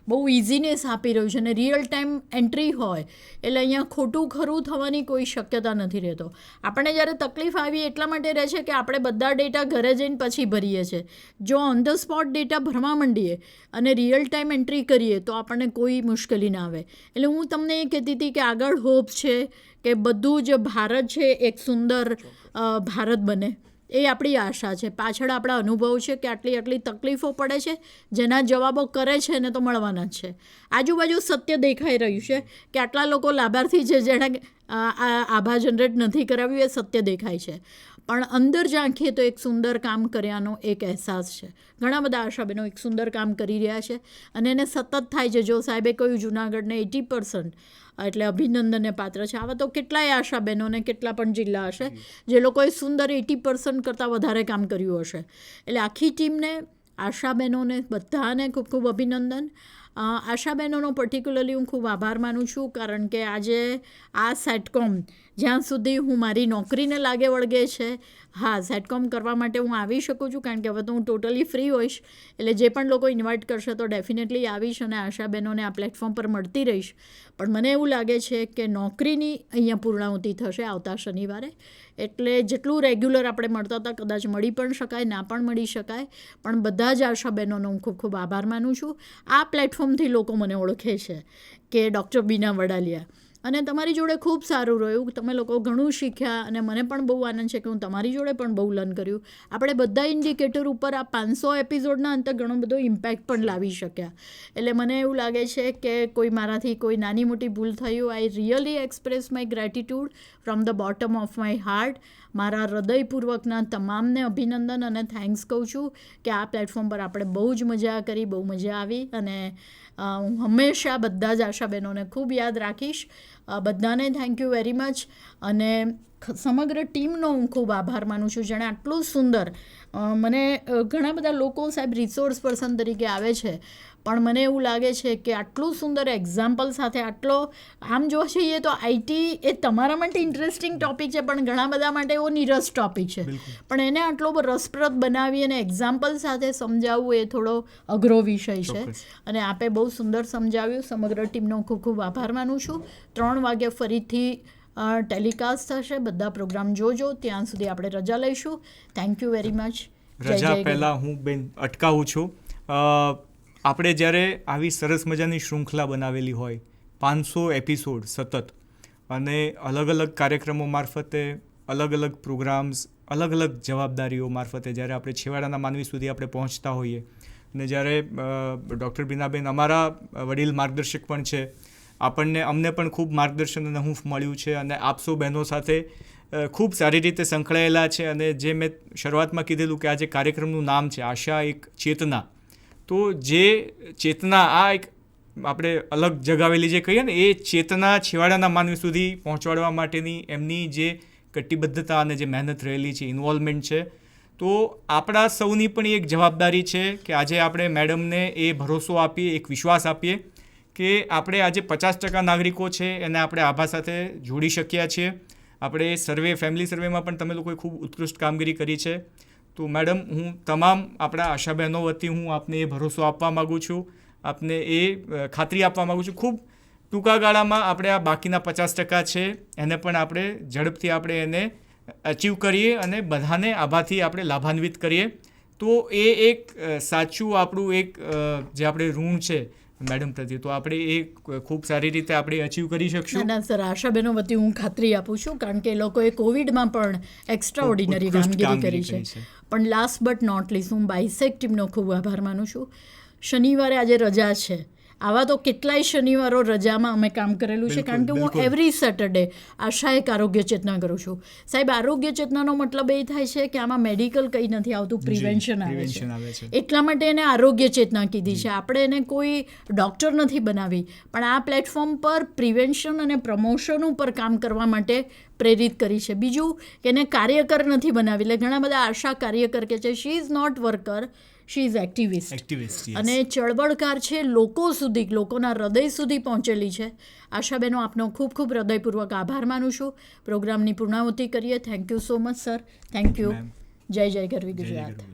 બહુ ઇઝીનેસ આપી રહ્યું છે અને રિયલ ટાઈમ એન્ટ્રી હોય એટલે અહીંયા ખોટું ખરું થવાની કોઈ શક્યતા નથી રહેતો. આપણને જ્યારે તકલીફ આવી એટલા માટે રહે છે કે આપણે બધા ડેટા ઘરે જઈને પછી ભરીએ છીએ. જો ઓન ધ સ્પોટ ડેટા ભરવા માંડીએ અને રિયલ ટાઈમ એન્ટ્રી કરીએ તો આપણને કોઈ મુશ્કેલી ના આવે. એટલે હું તમને એ કહેતી હતી કે આગળ હોપ છે કે બધું જ ભારત છે એક સુંદર ભારત બને, એ આપણી આશા છે. પાછળ આપણા અનુભવ છે કે આટલી તકલીફો પડે છે, જેના જવાબો કરે છે ને તો મળવાના જ છે. આજુબાજુ સત્ય દેખાઈ રહ્યું છે કે આટલા લોકો લાભાર્થી છે જેણે આભા જનરેટ નથી કરાવ્યું, એ સત્ય દેખાય છે. પણ અંદર ઝાંખીએ તો એક સુંદર કામ કર્યાનો એક અહેસાસ છે. ઘણા બધા આશાબેનો એક સુંદર કામ કરી રહ્યા છે અને એને સતત થાય છે. જો સાહેબે કહ્યું જુનાગઢને 80% એટલે અભિનંદનને પાત્ર છે. આવા તો કેટલાય આશાબેનોને કેટલા પણ જિલ્લા હશે જે લોકોએ સુંદર 80% કરતાં વધારે કામ કર્યું હશે. એટલે આખી ટીમને, આશાબેનોને બધાને ખૂબ ખૂબ અભિનંદન. આશાબેનોનો પર્ટિક્યુલરલી હું ખૂબ આભાર માનું છું કારણ કે આજે આ સેટકોમ જ્યાં સુધી હું મારી નોકરીને લાગે વળગે છે, હા સેટકોમ કરવા માટે હું આવી શકું છું કારણ કે હવે તો હું ટોટલી ફ્રી હોઈશ. એટલે જે પણ લોકો ઇન્વાઇટ કરશે તો ડેફિનેટલી આવીશ અને આશાબેનોને આ પ્લેટફોર્મ પર મળતી રહીશ. પણ મને એવું લાગે છે કે નોકરીની અહીંયા પૂર્ણાહુતિ થશે આવતા શનિવારે. એટલે જેટલું રેગ્યુલર આપણે મળતા હતા કદાચ મળી પણ શકાય, ના પણ મળી શકાય, પણ બધા જ આશાબેનોનો હું ખૂબ ખૂબ આભાર માનું છું. આ પ્લેટફોર્મથી લોકો મને ઓળખે છે કે ડૉક્ટર બીના વડાલિયા, અને તમારી જોડે ખૂબ સારું રહ્યું. તમે લોકો ઘણું શીખ્યા અને મને પણ બહુ આનંદ છે કે હું તમારી જોડે પણ બહુ લર્ન કર્યું. આપણે બધા ઇન્ડિકેટર ઉપર આ 500 એપિસોડના અંતે ઘણો બધો ઇમ્પેક્ટ પણ લાવી શક્યા. એટલે મને એવું લાગે છે કે કોઈ મારાથી કોઈ નાની મોટી ભૂલ થયું, I really express my gratitude from the bottom of my heart. મારા હૃદયપૂર્વકના તમામને અભિનંદન અને થેન્ક્સ કહું છું કે આ પ્લેટફોર્મ પર આપણે બહુ જ મજા કરી, બહુ મજા આવી અને હું હંમેશા બધા જ આશાબેનોને ખૂબ યાદ રાખીશ. બધાને થેન્ક યુ વેરી મચ અને સમગ્ર ટીમનો હું ખૂબ આભાર માનું છું જેણે આટલું સુંદર મને ઘણા બધા લોકો સાહેબ રિસોર્સ પર્સન તરીકે આવે છે પણ મને એવું લાગે છે કે આટલું સુંદર એક્ઝામ્પલ સાથે આટલો આમ જોવા જઈએ તો આઈટી એ તમારા માટે ઇન્ટરેસ્ટિંગ ટૉપિક છે પણ ઘણા બધા માટે એવો નીરસ ટૉપિક છે, પણ એને આટલો રસપ્રદ બનાવી અને એક્ઝામ્પલ સાથે સમજાવવું એ થોડો અઘરો વિષય છે અને આપે બહુ સુંદર સમજાવ્યું. સમગ્ર ટીમનો ખૂબ ખૂબ આભાર માનું છું. 3 વાગે ફરીથી ટેલિકાસ્ટ થશે. બધા પ્રોગ્રામ જોજો. ત્યાં સુધી આપણે રજા લઈશું. Thank you very much. રજા પહેલાં હું બેન અટકાવું છું. આપણે જ્યારે આવી સરસ મજાની શૃંખલા બનાવેલી હોય 500 એપિસોડ સતત અને અલગ અલગ કાર્યક્રમો મારફતે, અલગ અલગ પ્રોગ્રામ્સ, અલગ અલગ જવાબદારીઓ મારફતે જ્યારે આપણે છેવાડાના માનવી સુધી આપણે પહોંચતા હોઈએ અને જ્યારે ડૉક્ટર બીનાબેન અમારા વડીલ માર્ગદર્શક પણ છે, અમને પણ ખૂબ માર્ગદર્શન અને હૂંફ મળ્યું છે અને આપસો બહેનો સાથે ખૂબ સારી રીતે સંકળાયેલા છે. અને જે મેં શરૂઆતમાં કીધેલું કે આ જે કાર્યક્રમનું નામ છે આશા એક ચેતના, તો જે ચેતના આ એક આપણે અલગ જગાવેલી જે કહીએ ને એ ચેતના છેવાડાના માનવી સુધી પહોંચાડવા માટેની એમની જે કટિબદ્ધતા અને જે મહેનત રહેલી છે, ઇન્વોલ્વમેન્ટ છે, તો આપણા સૌની પણ એક જવાબદારી છે કે આજે આપણે મેડમને એ ભરોસો આપીએ, એક વિશ્વાસ આપીએ કે આપણે આજે 50% નાગરિકો છે એને આપણે આભા સાથે જોડી શક્યા છીએ. આપણે સર્વે, ફેમિલી સર્વેમાં પણ તમે લોકોએ ખૂબ ઉત્કૃષ્ટ કામગીરી કરી છે. તો મેડમ, હું તમામ આપણા આશા બહેનો વતી હું આપને એ ભરોસો આપવા માગું છું, આપને એ ખાતરી આપવા માગું છું. ખૂબ ટૂંકા ગાળામાં આપણે આ બાકીના 50% છે એને પણ આપણે ઝડપથી આપણે એને અચીવ કરીએ અને બધાને આભાથી આપણે લાભાન્વિત કરીએ. તો એ એક સાચું આપણું એક જે આપણે ઋણ છે મેડમ પ્રત્યે, તો આપણે એ ખૂબ સારી રીતે આપણે અચીવ કરી શકશું. ના સર, આશાબેનો વતી હું ખાતરી આપું છું કારણ કે એ લોકોએ કોવિડમાં પણ એક્સ્ટ્રા ઓર્ડિનરી કામગીરી કરી છે. પણ લાસ્ટ બટ નોટ લીસ્ટ હું બાયસેક ટીમનો ખૂબ આભાર માનું છું. શનિવારે આજે રજા છે, આવા તો કેટલાય શનિવારો રજામાં અમે કામ કરેલું છે કારણ કે હું એવરી સેટરડે આશા એક આરોગ્ય ચેતના કરું છું. સાહેબ, આરોગ્ય ચેતનાનો મતલબ એ થાય છે કે આમાં મેડિકલ કંઈ નથી આવતું, પ્રિવેન્શન આવે છે. એટલા માટે એને આરોગ્ય ચેતના કીધી છે. આપણે એને કોઈ ડૉક્ટર નથી બનાવી, પણ આ પ્લેટફોર્મ પર પ્રિવેન્શન અને પ્રમોશન ઉપર કામ કરવા માટે પ્રેરિત કરી છે. બીજું કે એને કાર્યકર નથી બનાવી. એટલે ઘણા બધા આશા કાર્યકર કે છે, she is not worker, she is activist activist અને ચળવળકાર છે, લોકો સુધી, લોકોના હૃદય સુધી પહોંચેલી છે. આશાબેનો આપનો ખૂબ ખૂબ હૃદયપૂર્વક આભાર માનું છું. પ્રોગ્રામની પૂર્ણાહુતિ કરીએ. Thank you so much sir. Thank you. જય જય ગરવી ગુજરાત.